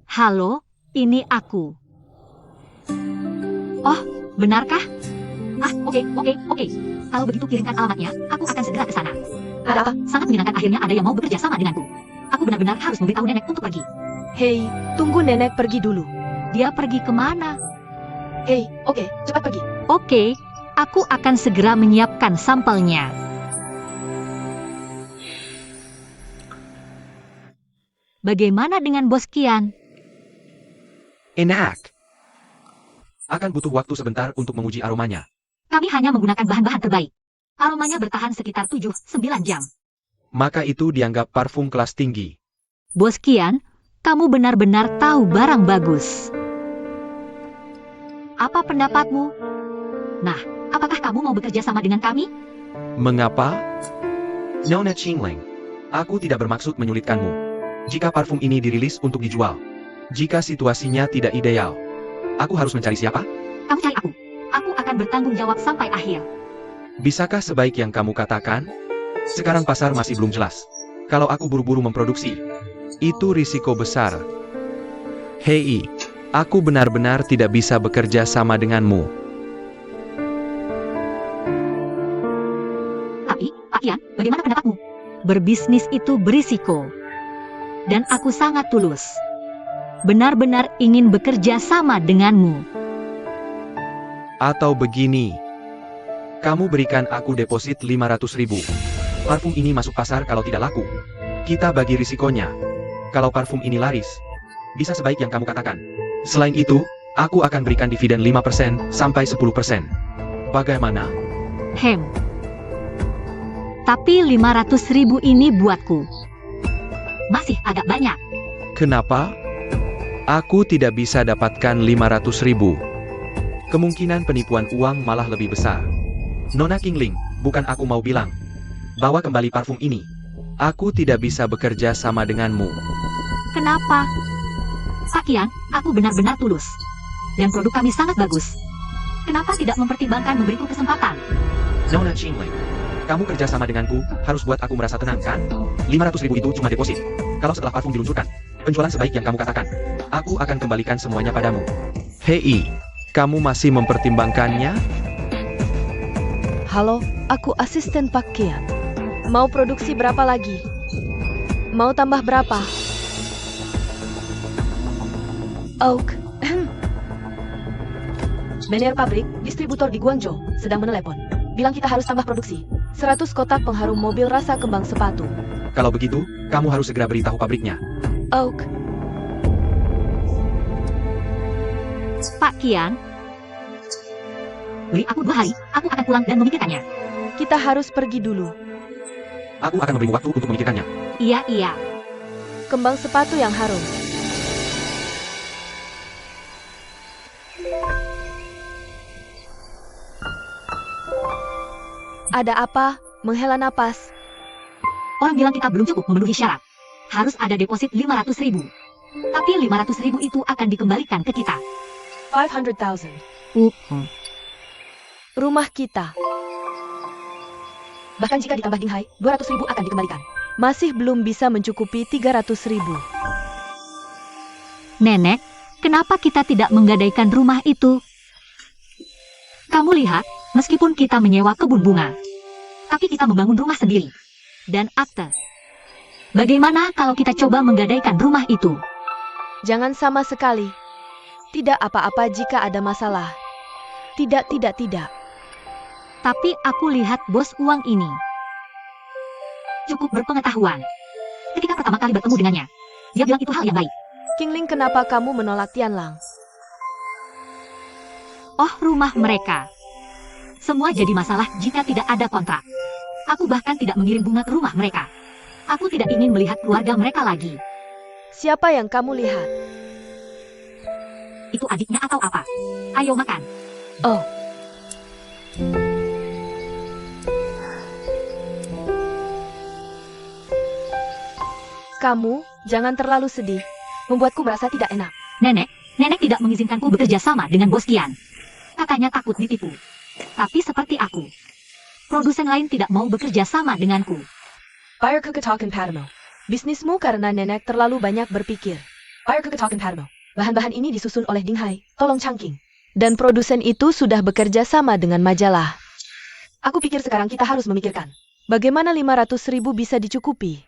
Halo, ini aku. Oh, benarkah? Oke. Kalau begitu kirimkan alamatnya, aku akan segera ke sana. Ada apa? Sangat menyenangkan akhirnya ada yang mau bekerja sama denganku. Aku benar-benar harus memberitahu nenek untuk pergi. Hei, tunggu nenek pergi dulu. Dia pergi kemana? Hei, oke, cepat pergi. Oke, aku akan segera menyiapkan sampelnya. Bagaimana dengan Bos Kian? Enak. Akan butuh waktu sebentar untuk menguji aromanya. Kami hanya menggunakan bahan-bahan terbaik. Aromanya bertahan sekitar 7-9 jam. Maka itu dianggap parfum kelas tinggi. Bos Kian, kamu benar-benar tahu barang bagus. Apa pendapatmu? Nah, apakah kamu mau bekerja sama dengan kami? Mengapa? Nona Qingling, aku tidak bermaksud menyulitkanmu. Jika parfum ini dirilis untuk dijual, jika situasinya tidak ideal, aku harus mencari siapa? Kamu cari aku. Aku akan bertanggung jawab sampai akhir. Bisakah sebaik yang kamu katakan? Sekarang pasar masih belum jelas. Kalau aku buru-buru memproduksi, itu risiko besar. Hei, aku benar-benar tidak bisa bekerja sama denganmu. Tapi, Pak Kian, bagaimana pendapatmu? Berbisnis itu berisiko. Dan aku sangat tulus. Benar-benar ingin bekerja sama denganmu. Atau begini, kamu berikan aku deposit 500.000. Parfum ini masuk pasar kalau tidak laku. Kita bagi risikonya. Kalau parfum ini laris, bisa sebaik yang kamu katakan. Selain itu, aku akan berikan dividen 5% sampai 10%. Bagaimana? Tapi 500.000 ini buatku. Masih agak banyak. Kenapa? Aku tidak bisa dapatkan 500.000. Kemungkinan penipuan uang malah lebih besar. Nona Qingling, bukan aku mau bilang. Bawa kembali parfum ini. Aku tidak bisa bekerja sama denganmu. Kenapa? Pak Kian, aku benar-benar tulus. Dan produk kami sangat bagus. Kenapa tidak mempertimbangkan memberiku kesempatan? Nona Qingling, Kamu kerja sama denganku, harus buat aku merasa tenang kan? 500.000 itu cuma deposit. Kalau setelah parfum diluncurkan, penjualan sebaik yang kamu katakan, aku akan kembalikan semuanya padamu. Hei, kamu masih mempertimbangkannya? Halo, aku asisten Pak Kian. Mau produksi berapa lagi? Mau tambah berapa? Oak. Manajer pabrik, distributor di Guangzhou, sedang menelepon. Bilang kita harus tambah produksi. 100 kotak pengharum mobil rasa kembang sepatu. Kalau begitu, kamu harus segera beritahu pabriknya. Oak. Pak Kian, beri aku 2 hari, aku akan pulang dan memikirkannya. Kita harus pergi dulu. Aku akan memberi waktu untuk memikirkannya. Iya. Kembang sepatu yang harum. Ada apa? Menghela napas. Orang bilang kita belum cukup memenuhi syarat. Harus ada deposit 500.000. Tapi 500.000 itu akan dikembalikan ke kita. 500,000. Rumah kita. Bahkan jika ditambah Dinghai, 200.000 akan dikembalikan. Masih belum bisa mencukupi 300.000. Nenek, kenapa kita tidak menggadaikan rumah itu? Kamu lihat, meskipun kita menyewa kebun bunga, tapi kita membangun rumah sendiri. Dan akte. Bagaimana kalau kita coba menggadaikan rumah itu? Jangan sama sekali. Tidak apa-apa jika ada masalah. Tidak. Tapi aku lihat bos uang ini cukup berpengetahuan. Ketika pertama kali bertemu dengannya, dia bilang itu hal yang baik. Qingling, kenapa kamu menolak Tianlang? Oh, rumah mereka. Semua jadi masalah jika tidak ada kontrak. Aku bahkan tidak mengirim bunga ke rumah mereka. Aku tidak ingin melihat keluarga mereka lagi. Siapa yang kamu lihat? Itu adiknya atau apa? Ayo makan. Oh. Kamu, jangan terlalu sedih. Membuatku merasa tidak enak. Nenek tidak mengizinkanku bekerja sama dengan bos Kian. Katanya takut ditipu. Tapi seperti aku, produsen lain tidak mau bekerja sama denganku. Bayar keketakan Padmo. Bisnismu karena nenek terlalu banyak berpikir. Bayar keketakan Padmo. Bahan-bahan ini disusun oleh Dinghai, tolong Changqing. Dan produsen itu sudah bekerja sama dengan majalah. Aku pikir sekarang kita harus memikirkan. Bagaimana 500.000 bisa dicukupi?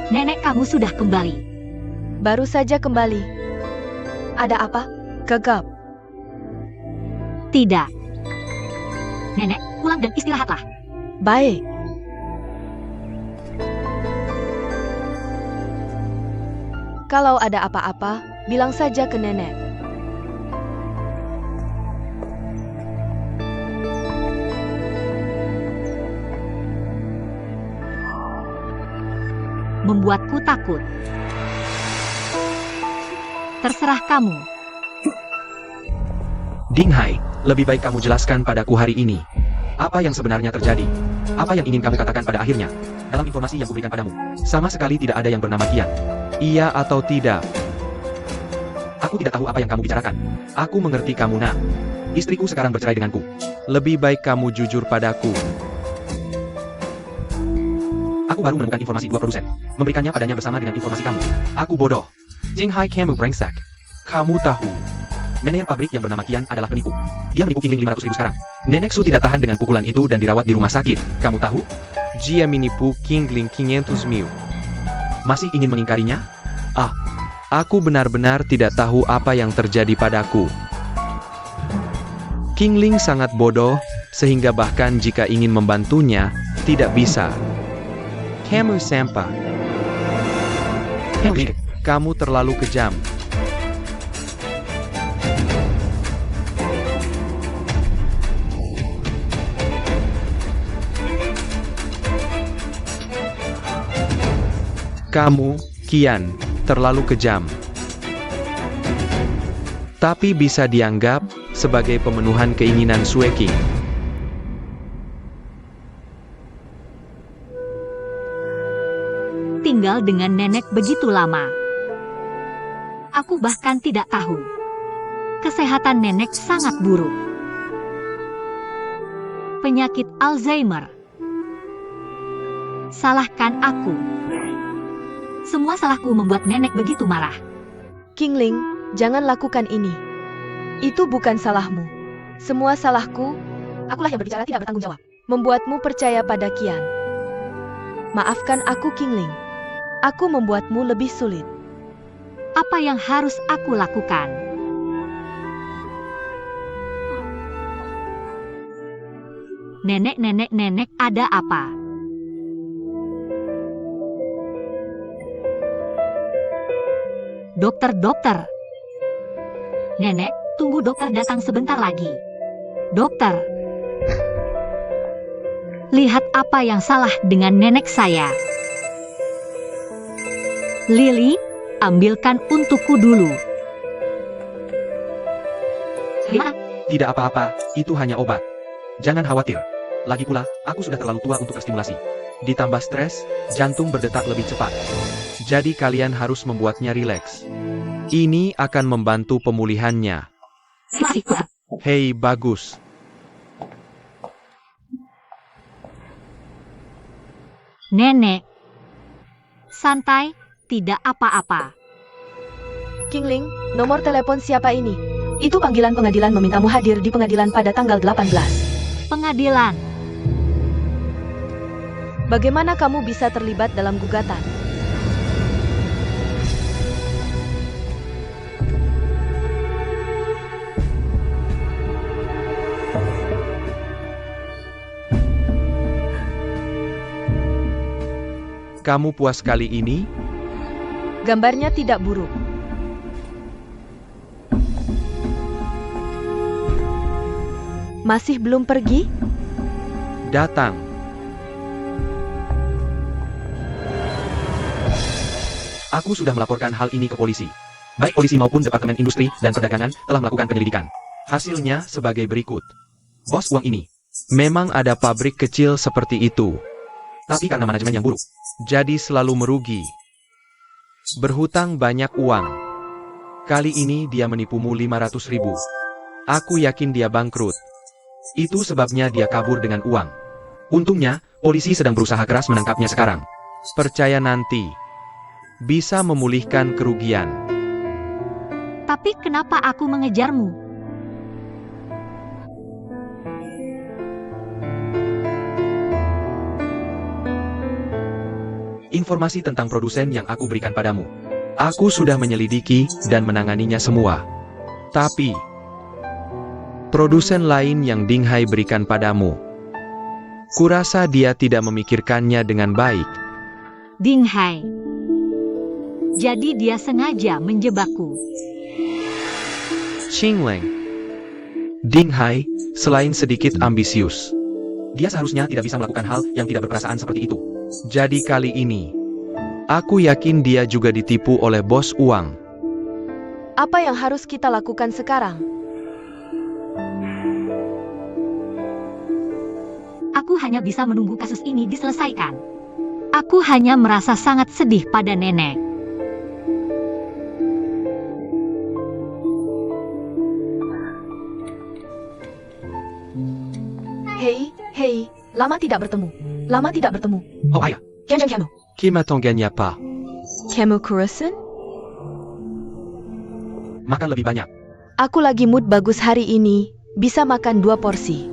Nenek kamu sudah kembali. Baru saja kembali. Ada apa? Gegap. Tidak. Nenek, pulang dan istirahatlah. Baik. Kalau ada apa-apa, bilang saja ke nenek. Membuatku takut. Terserah kamu. Dinghai, lebih baik kamu jelaskan padaku hari ini. Apa yang sebenarnya terjadi? Apa yang ingin kamu katakan pada akhirnya? Dalam informasi yang kuberikan padamu, sama sekali tidak ada yang bernama Kian. Iya atau tidak? Aku tidak tahu apa yang kamu bicarakan. Aku mengerti kamu, nak. Istriku sekarang bercerai denganku. Lebih baik kamu jujur padaku. Aku baru menemukan informasi 2 produsen. Memberikannya padanya bersama dengan informasi kamu. Aku bodoh. Jinghai, kamu brengsek. Kamu tahu, manajer pabrik yang bernama Kian adalah penipu. Dia menipu Qingling 500.000 sekarang. Nenek Su tidak tahan dengan pukulan itu dan dirawat di rumah sakit. Kamu tahu? Dia menipu Qingling 500.000. Masih ingin mengingkarinya? Ah, aku benar-benar tidak tahu apa yang terjadi padaku. Qingling sangat bodoh, sehingga bahkan jika ingin membantunya, tidak bisa. Kamu sampah. Kamu terlalu kejam. Kamu, Kian, terlalu kejam. Tapi bisa dianggap sebagai pemenuhan keinginan Sue King. tinggal dengan nenek begitu lama. Aku bahkan tidak tahu. Kesehatan nenek sangat buruk. Penyakit Alzheimer. Salahkan aku. Semua salahku membuat nenek begitu marah. Kingling, jangan lakukan ini. Itu bukan salahmu. Semua salahku, akulah yang berbicara tidak bertanggung jawab. Membuatmu percaya pada Qian. Maafkan aku, Kingling. Aku membuatmu lebih sulit. Apa yang harus aku lakukan? Nenek, ada apa? Dokter. Nenek, tunggu dokter datang sebentar lagi. Dokter. Lihat apa yang salah dengan nenek saya. Lily, ambilkan untukku dulu. Ya, Tidak apa-apa, itu hanya obat. Jangan khawatir. Lagi pula, aku sudah terlalu tua untuk terstimulasi. Ditambah stres, jantung berdetak lebih cepat. Jadi kalian harus membuatnya rileks. Ini akan membantu pemulihannya. masih kuat. Hei, bagus. Nenek. Santai, tidak apa-apa. Kingling, nomor telepon siapa ini? Itu panggilan pengadilan memintamu hadir di pengadilan pada tanggal 18. Pengadilan. Bagaimana kamu bisa terlibat dalam gugatan? Kamu puas kali ini? Gambarnya tidak buruk. Masih belum pergi? Datang. Aku sudah melaporkan hal ini ke polisi. Baik polisi maupun Departemen Industri dan Perdagangan telah melakukan penyelidikan. Hasilnya sebagai berikut. Bos uang ini. Memang ada pabrik kecil seperti itu. Tapi karena manajemen yang buruk, jadi selalu merugi. Berhutang banyak uang. Kali ini dia menipumu 500.000. Aku yakin dia bangkrut. Itu sebabnya dia kabur dengan uang. Untungnya, polisi sedang berusaha keras menangkapnya sekarang. Percaya nanti. Bisa memulihkan kerugian. Tapi kenapa aku mengejarmu? Informasi tentang produsen yang aku berikan padamu. Aku sudah menyelidiki dan menanganinya semua. Tapi, produsen lain yang Ding Hai berikan padamu, kurasa dia tidak memikirkannya dengan baik. Ding Hai. Jadi dia sengaja menjebakku. Qingleng. Ding Hai, selain sedikit ambisius, dia seharusnya tidak bisa melakukan hal yang tidak berperasaan seperti itu. Jadi kali ini, aku yakin dia juga ditipu oleh bos uang. Apa yang harus kita lakukan sekarang? Aku hanya bisa menunggu kasus ini diselesaikan. Aku hanya merasa sangat sedih pada nenek. Hei, lama tidak bertemu. Oh ayah, Kimatonggannya pa. Kamu kurusin? Makan lebih banyak. Aku lagi mood bagus hari ini, bisa makan 2 porsi.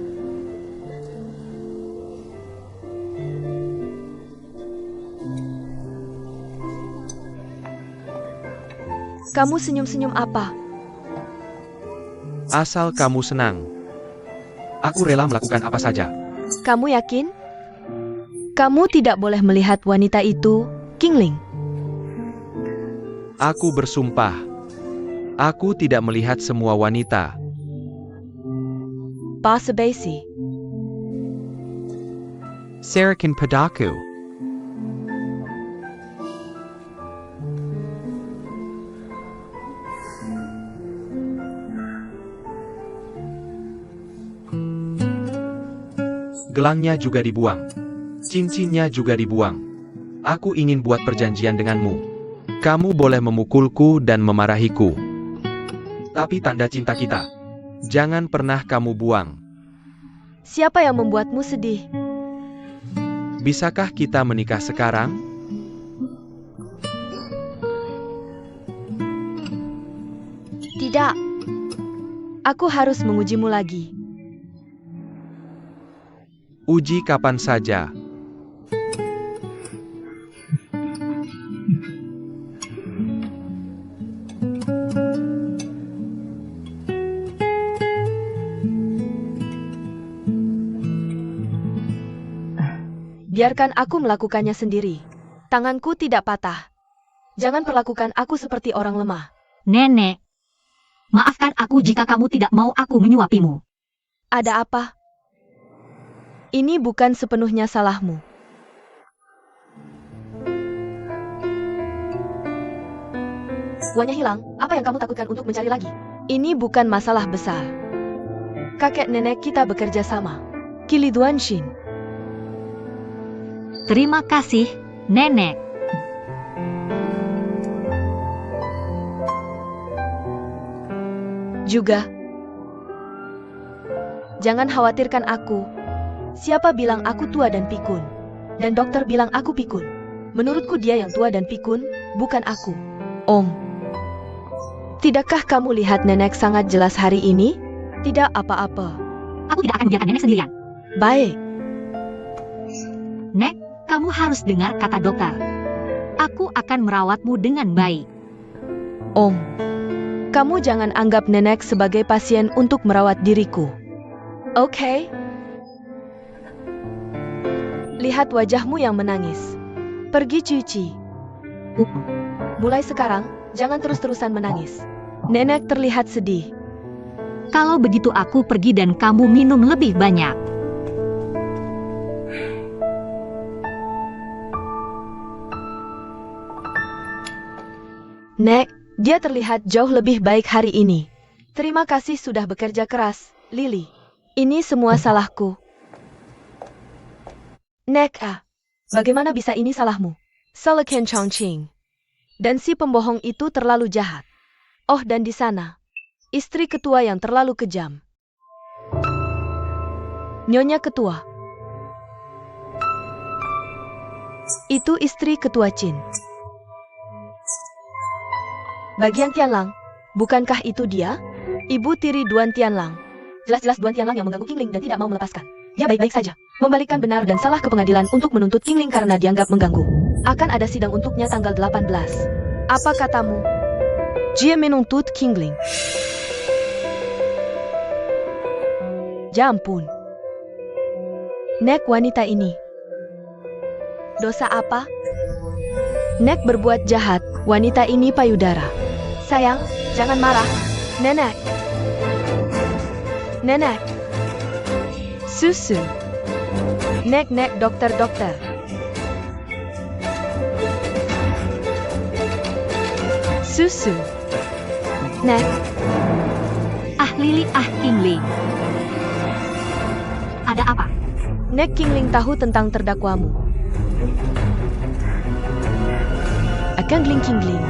Kamu senyum-senyum apa? Asal kamu senang. Aku rela melakukan apa saja. Kamu yakin? Kamu tidak boleh melihat wanita itu, Kingling. Aku bersumpah. Aku tidak melihat semua wanita. Basabasi. Sarakin padaku. Gelangnya juga dibuang. Cincinnya juga dibuang. Aku ingin buat perjanjian denganmu. Kamu boleh memukulku dan memarahiku. Tapi tanda cinta kita, jangan pernah kamu buang. Siapa yang membuatmu sedih? Bisakah kita menikah sekarang? Tidak. Aku harus mengujimu lagi. Uji kapan saja. Biarkan aku melakukannya sendiri. Tanganku tidak patah. Jangan perlakukan aku seperti orang lemah. Nenek, maafkan aku jika kamu tidak mau aku menyuapimu. Ada apa? Ini bukan sepenuhnya salahmu. Uangnya hilang, apa yang kamu takutkan untuk mencari lagi? Ini bukan masalah besar. Kakek nenek kita bekerja sama. Kili Duan Shin. Terima kasih, Nenek. Juga. Jangan khawatirkan aku. Siapa bilang aku tua dan pikun? Dan dokter bilang aku pikun. Menurutku dia yang tua dan pikun, bukan aku. Om. Tidakkah kamu lihat nenek sangat jelas hari ini? Tidak apa-apa. Aku tidak akan membiarkan nenek sendirian. Baik. Nek, kamu harus dengar kata dokter. Aku akan merawatmu dengan baik. Om. Kamu jangan anggap nenek sebagai pasien untuk merawat diriku. Oke? Lihat wajahmu yang menangis. Pergi cuci. Mulai sekarang, jangan terus-terusan menangis. Nenek terlihat sedih. Kalau begitu aku pergi dan kamu minum lebih banyak. Nek, dia terlihat jauh lebih baik hari ini. Terima kasih sudah bekerja keras, Lily. Ini semua salahku. Nek, bagaimana bisa ini salahmu? Salah Ken Chongqing. Dan si pembohong itu terlalu jahat. Oh, dan di sana, istri ketua yang terlalu kejam. Nyonya ketua. Itu istri ketua Chin. Bagian Tianlang, bukankah itu dia? Ibu tiri Duan Tianlang. Jelas-jelas Duan Tianlang yang mengganggu Qingling dan tidak mau melepaskan. Dia baik-baik saja. Membalikkan benar dan salah ke pengadilan untuk menuntut Qingling karena dianggap mengganggu. Akan ada sidang untuknya tanggal 18. Apa katamu? Dia menuntut Qingling. Ya ampun. Nek wanita ini. Dosa apa? Nek berbuat jahat, wanita ini payudara. Sayang, jangan marah. Nenek. Nenek. Susu. Nek, dokter. Susu. Nek. Lily, Qingling. Ada apa? Nek Qingling tahu tentang terdakwamu. Akan Qingling.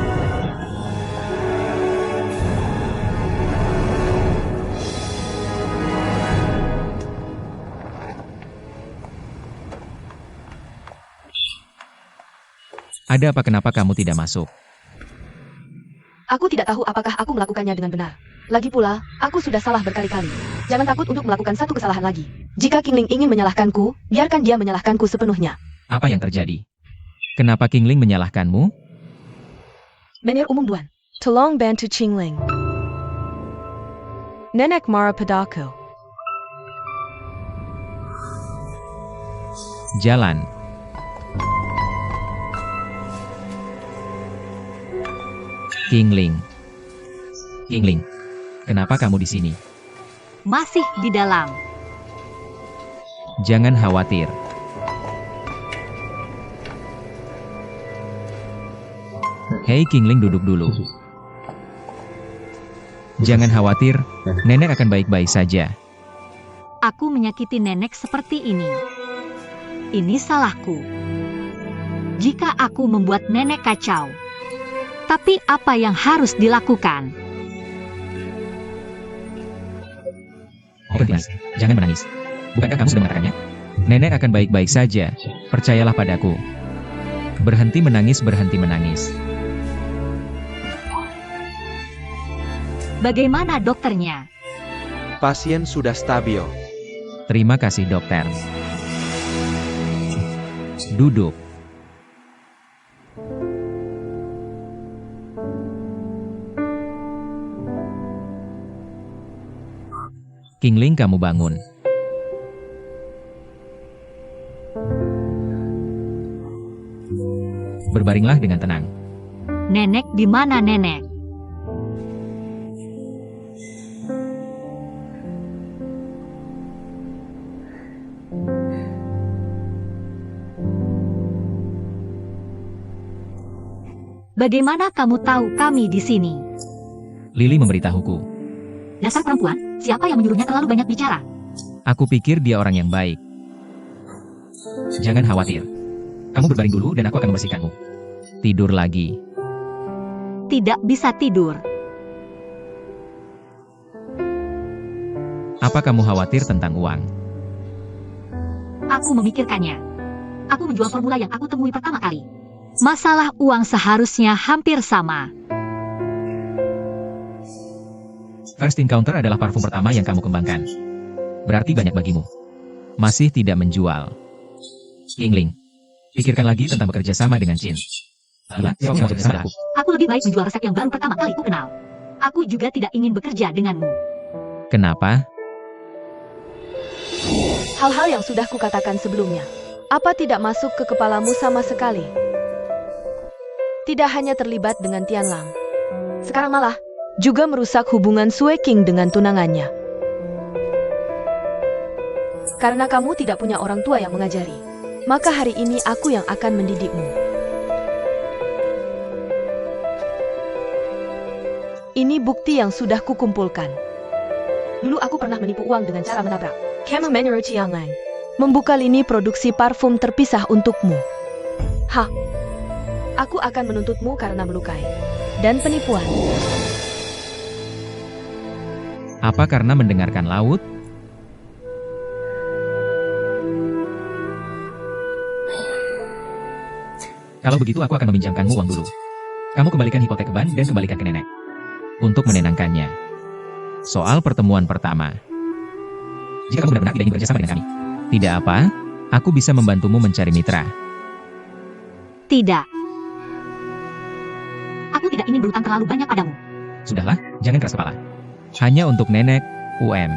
Ada apa kenapa kamu tidak masuk? Aku tidak tahu apakah aku melakukannya dengan benar. Lagi pula, aku sudah salah berkali-kali. Jangan takut untuk melakukan satu kesalahan lagi. Jika Qingling ingin menyalahkanku, biarkan dia menyalahkanku sepenuhnya. Apa yang terjadi? Kenapa Qingling menyalahkanmu? Menir umum Duan. Tolong bantu Qingling. Nenek marah padaku. Jalan. Qingling. Qingling, kenapa kamu di sini? Masih di dalam. Jangan khawatir. Hei Qingling, duduk dulu. Jangan khawatir, nenek akan baik-baik saja. Aku menyakiti nenek seperti ini. Ini salahku. jika aku membuat nenek kacau. Tapi apa yang harus dilakukan? Berhenti, jangan menangis. Bukankah kamu sudah mengatakannya? Nenek akan baik-baik saja. Percayalah padaku. Berhenti menangis, berhenti menangis. Bagaimana dokternya? Pasien sudah stabil. Terima kasih dokter. Duduk. Kingling, kamu bangun. Berbaringlah dengan tenang. Nenek di mana nenek? Bagaimana kamu tahu kami di sini? Lily memberitahuku. Dasar perempuan, siapa yang menyuruhnya terlalu banyak bicara? Aku pikir dia orang yang baik. Jangan khawatir. Kamu berbaring dulu dan aku akan membersihkanmu. Tidur lagi. Tidak bisa tidur. Apa kamu khawatir tentang uang? Aku memikirkannya. Aku menjual formula yang aku temui pertama kali. Masalah uang seharusnya hampir sama. First Encounter adalah parfum pertama yang kamu kembangkan. Berarti banyak bagimu. Masih tidak menjual. Kingling, pikirkan lagi tentang bekerja sama dengan Jin. Alah, kau mau bekerja sama aku. Aku lebih baik menjual resep yang baru pertama kali ku kenal. Aku juga tidak ingin bekerja denganmu. Kenapa? Hal-hal yang sudah kukatakan sebelumnya. Apa tidak masuk ke kepalamu sama sekali? Tidak hanya terlibat dengan Tianlang. Sekarang malah juga merusak hubungan Sui King dengan tunangannya. Karena kamu tidak punya orang tua yang mengajari, maka hari ini aku yang akan mendidikmu. Ini bukti yang sudah kukumpulkan. Dulu aku pernah menipu uang dengan cara menabrak Camel Manor Tianlang. Membuka lini produksi parfum terpisah untukmu. Aku akan menuntutmu karena melukai dan penipuan. Apa karena mendengarkan laut? Kalau begitu aku akan meminjamkanmu uang dulu. Kamu kembalikan hipotek ke bank dan kembalikan ke nenek. Untuk menenangkannya. Soal pertemuan pertama. Jika kamu benar-benar tidak ingin bekerja sama dengan kami. Tidak apa, aku bisa membantumu mencari mitra. Tidak. Aku tidak ingin berutang terlalu banyak padamu. Sudahlah, jangan keras kepala. Hanya untuk nenek, UM.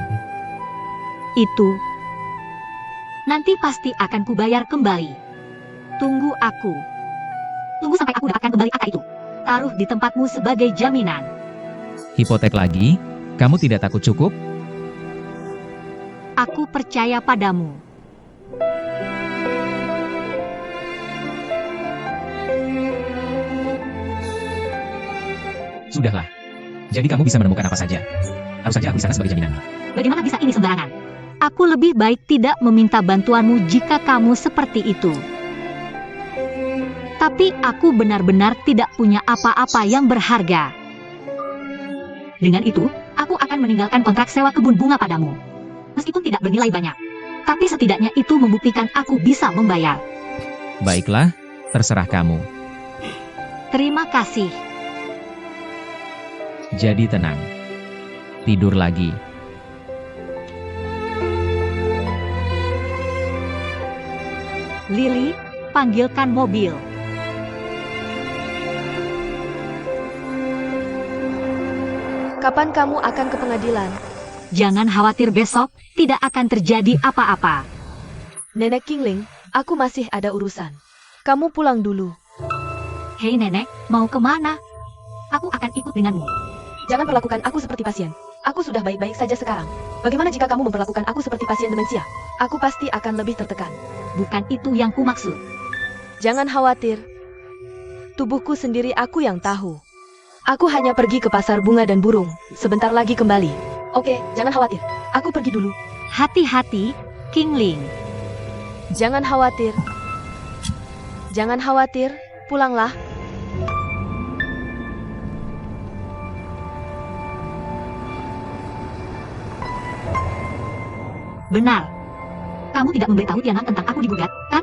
Itu. Nanti pasti akan kubayar kembali. Tunggu aku. Tunggu sampai aku dapatkan kembali akta itu. Taruh di tempatmu sebagai jaminan. Hipotek lagi? Kamu tidak takut cukup? Aku percaya padamu. Sudahlah. Jadi kamu bisa menemukan apa saja. Harus saja aku di sana sebagai jaminan. Bagaimana bisa ini sembarangan? Aku lebih baik tidak meminta bantuanmu jika kamu seperti itu. Tapi aku benar-benar tidak punya apa-apa yang berharga. Dengan itu, aku akan meninggalkan kontrak sewa kebun bunga padamu. Meskipun tidak bernilai banyak. Tapi setidaknya itu membuktikan aku bisa membayar. Baiklah, terserah kamu. Terima kasih. Jadi tenang. Tidur lagi. Lily, panggilkan mobil. Kapan kamu akan ke pengadilan? Jangan khawatir, besok tidak akan terjadi apa-apa. Nenek Kingling, aku masih ada urusan. Kamu pulang dulu. Hei nenek, mau kemana? Aku akan ikut denganmu. Jangan perlakukan aku seperti pasien. Aku sudah baik-baik saja sekarang. Bagaimana jika kamu memperlakukan aku seperti pasien demensia? Aku pasti akan lebih tertekan. Bukan itu yang kumaksud. Jangan khawatir. Tubuhku sendiri aku yang tahu. Aku hanya pergi ke pasar bunga dan burung. Sebentar lagi kembali. Oke, jangan khawatir. Aku pergi dulu. Hati-hati, Kingling. Jangan khawatir. Jangan khawatir, pulanglah. Benar. Kamu tidak memberitahu Tianang tentang aku digugat, kan?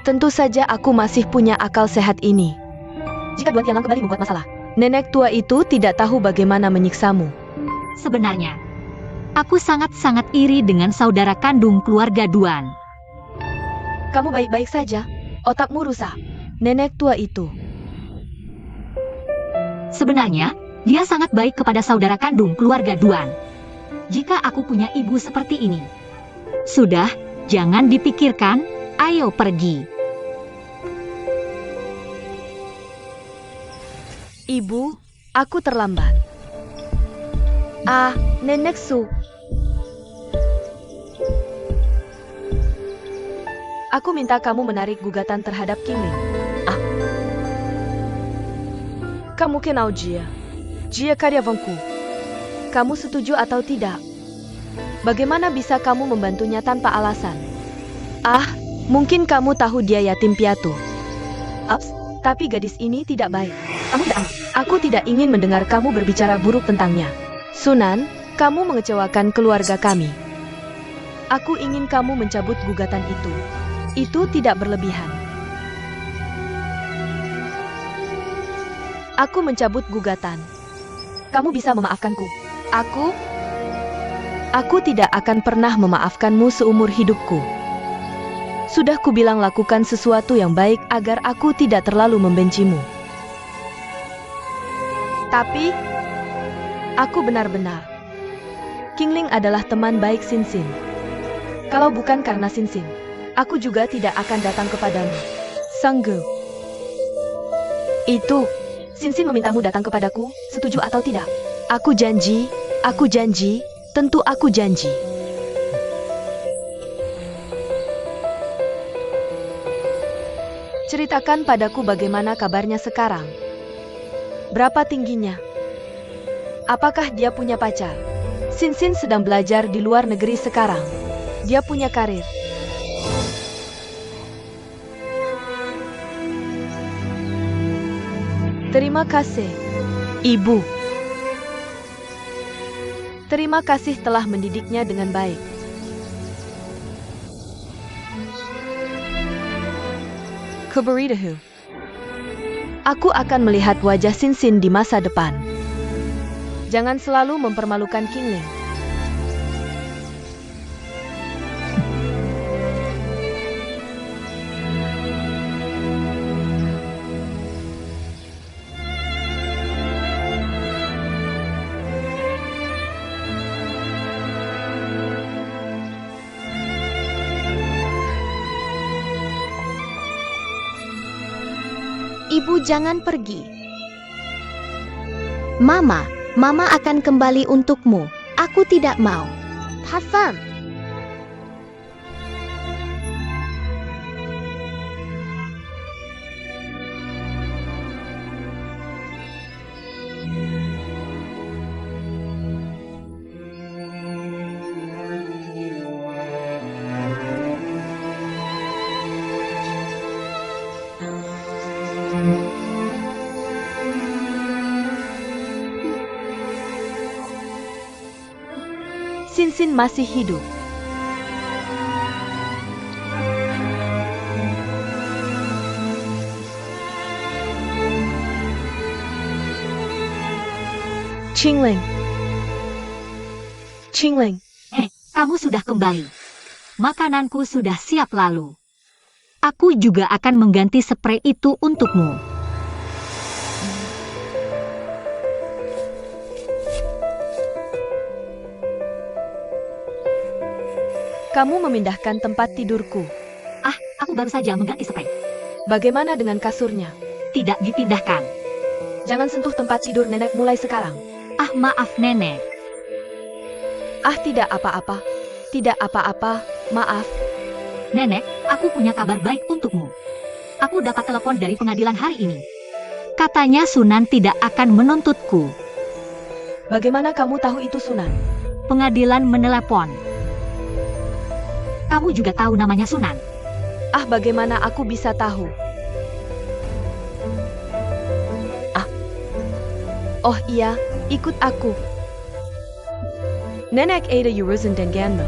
Tentu saja aku masih punya akal sehat ini. Jika dua Tianang kembali membuat masalah. Nenek tua itu tidak tahu bagaimana menyiksamu. Sebenarnya, aku sangat-sangat iri dengan saudara kandung keluarga Duan. Kamu baik-baik saja, otakmu rusak. Nenek tua itu. Sebenarnya, dia sangat baik kepada saudara kandung keluarga Duan. Jika aku punya ibu seperti ini. Sudah, jangan dipikirkan, ayo pergi. Ibu, aku terlambat. Ah, Nenek Su. Aku minta kamu menarik gugatan terhadap Qingling. Ah. Kamu kenal Jia. Jia karyawanku. Kamu setuju atau tidak? Bagaimana bisa kamu membantunya tanpa alasan? Ah, mungkin kamu tahu dia yatim piatu. Ups, tapi gadis ini tidak baik. Aku tidak ingin mendengar kamu berbicara buruk tentangnya. Sunan, kamu mengecewakan keluarga kami. Aku ingin kamu mencabut gugatan itu. Itu tidak berlebihan. Aku mencabut gugatan. Kamu bisa memaafkanku. Aku tidak akan pernah memaafkanmu seumur hidupku. Sudah kubilang lakukan sesuatu yang baik agar aku tidak terlalu membencimu. Tapi, aku benar-benar. Qingling adalah teman baik Sinsin. Kalau bukan karena Sinsin, aku juga tidak akan datang kepadamu. Sanggu. Itu, Sinsin memintamu datang kepadaku, setuju atau tidak? Aku janji, tentu aku janji. Ceritakan padaku bagaimana kabarnya sekarang. Berapa tingginya? Apakah dia punya pacar? Sinsin sedang belajar di luar negeri sekarang. Dia punya karir. Terima kasih, Ibu. Terima kasih telah mendidiknya dengan baik. Kuberidahu. Aku akan melihat wajah Sinsin di masa depan. Jangan selalu mempermalukan Qingling. Ibu jangan pergi. Mama akan kembali untukmu. Aku tidak mau. Hafam. Sinsin masih hidup. Qingling. Kamu sudah kembali. Makananku sudah siap lalu. Aku juga akan mengganti spray itu untukmu. Kamu memindahkan tempat tidurku. Aku baru saja mengganti spray. Bagaimana dengan kasurnya? Tidak dipindahkan. Jangan sentuh tempat tidur nenek mulai sekarang. Maaf nenek. Tidak apa-apa. Tidak apa-apa, maaf. Nenek, aku punya kabar baik untukmu. Aku dapat telepon dari pengadilan hari ini. Katanya Sunan tidak akan menuntutku. Bagaimana kamu tahu itu Sunan? Pengadilan menelepon. Kamu juga tahu namanya Sunan. Bagaimana aku bisa tahu? Oh iya, ikut aku. Nenek ada urusan denganmu.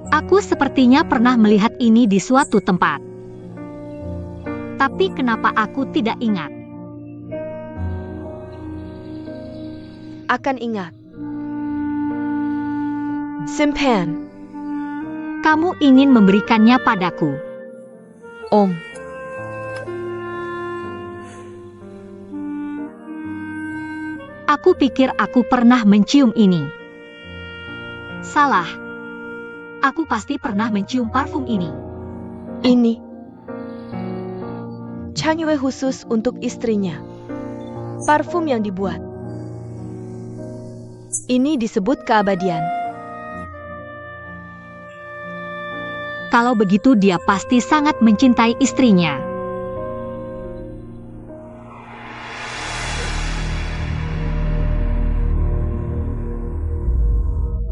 Aku sepertinya pernah melihat ini di suatu tempat. Tapi kenapa aku tidak ingat? Akan ingat. Simpan. Kamu ingin memberikannya padaku. Om. Aku pikir aku pernah mencium ini. Salah. Aku pasti pernah mencium parfum ini. Ini. Chanyue khusus untuk istrinya. Parfum yang dibuat. Ini disebut keabadian. Kalau begitu dia pasti sangat mencintai istrinya.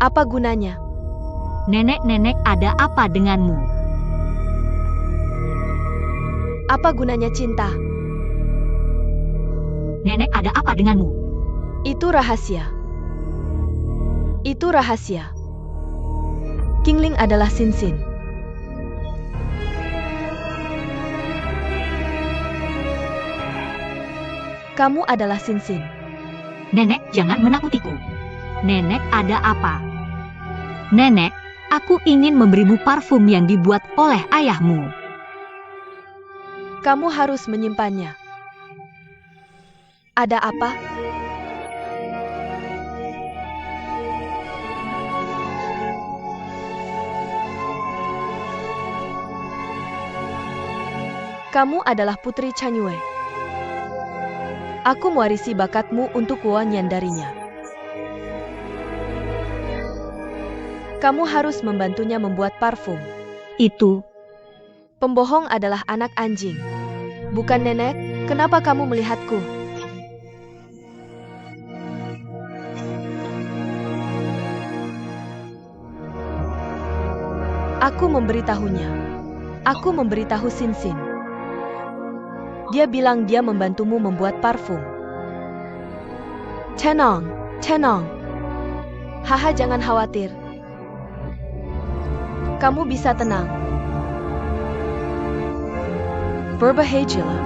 Apa gunanya? Nenek-nenek, ada apa denganmu? Apa gunanya cinta? Nenek, ada apa denganmu? Itu rahasia. Itu rahasia. Qingling adalah Sinsin. Kamu adalah Sinsin. Nenek, jangan menakutiku. Nenek, ada apa? Nenek, aku ingin memberimu parfum yang dibuat oleh ayahmu. Kamu harus menyimpannya. Ada apa? Kamu adalah putri Chanyue. Aku mewarisi bakatmu untuk Wanyan darinya. Kamu harus membantunya membuat parfum. Itu. Pembohong adalah anak anjing. Bukan nenek, kenapa kamu melihatku? Aku memberitahunya. Aku memberitahu Sinsin. Dia bilang dia membantumu membuat parfum. Tenang, tenang. Haha, jangan khawatir. Kamu bisa tenang. Berbahagialah.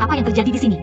Apa yang terjadi di sini?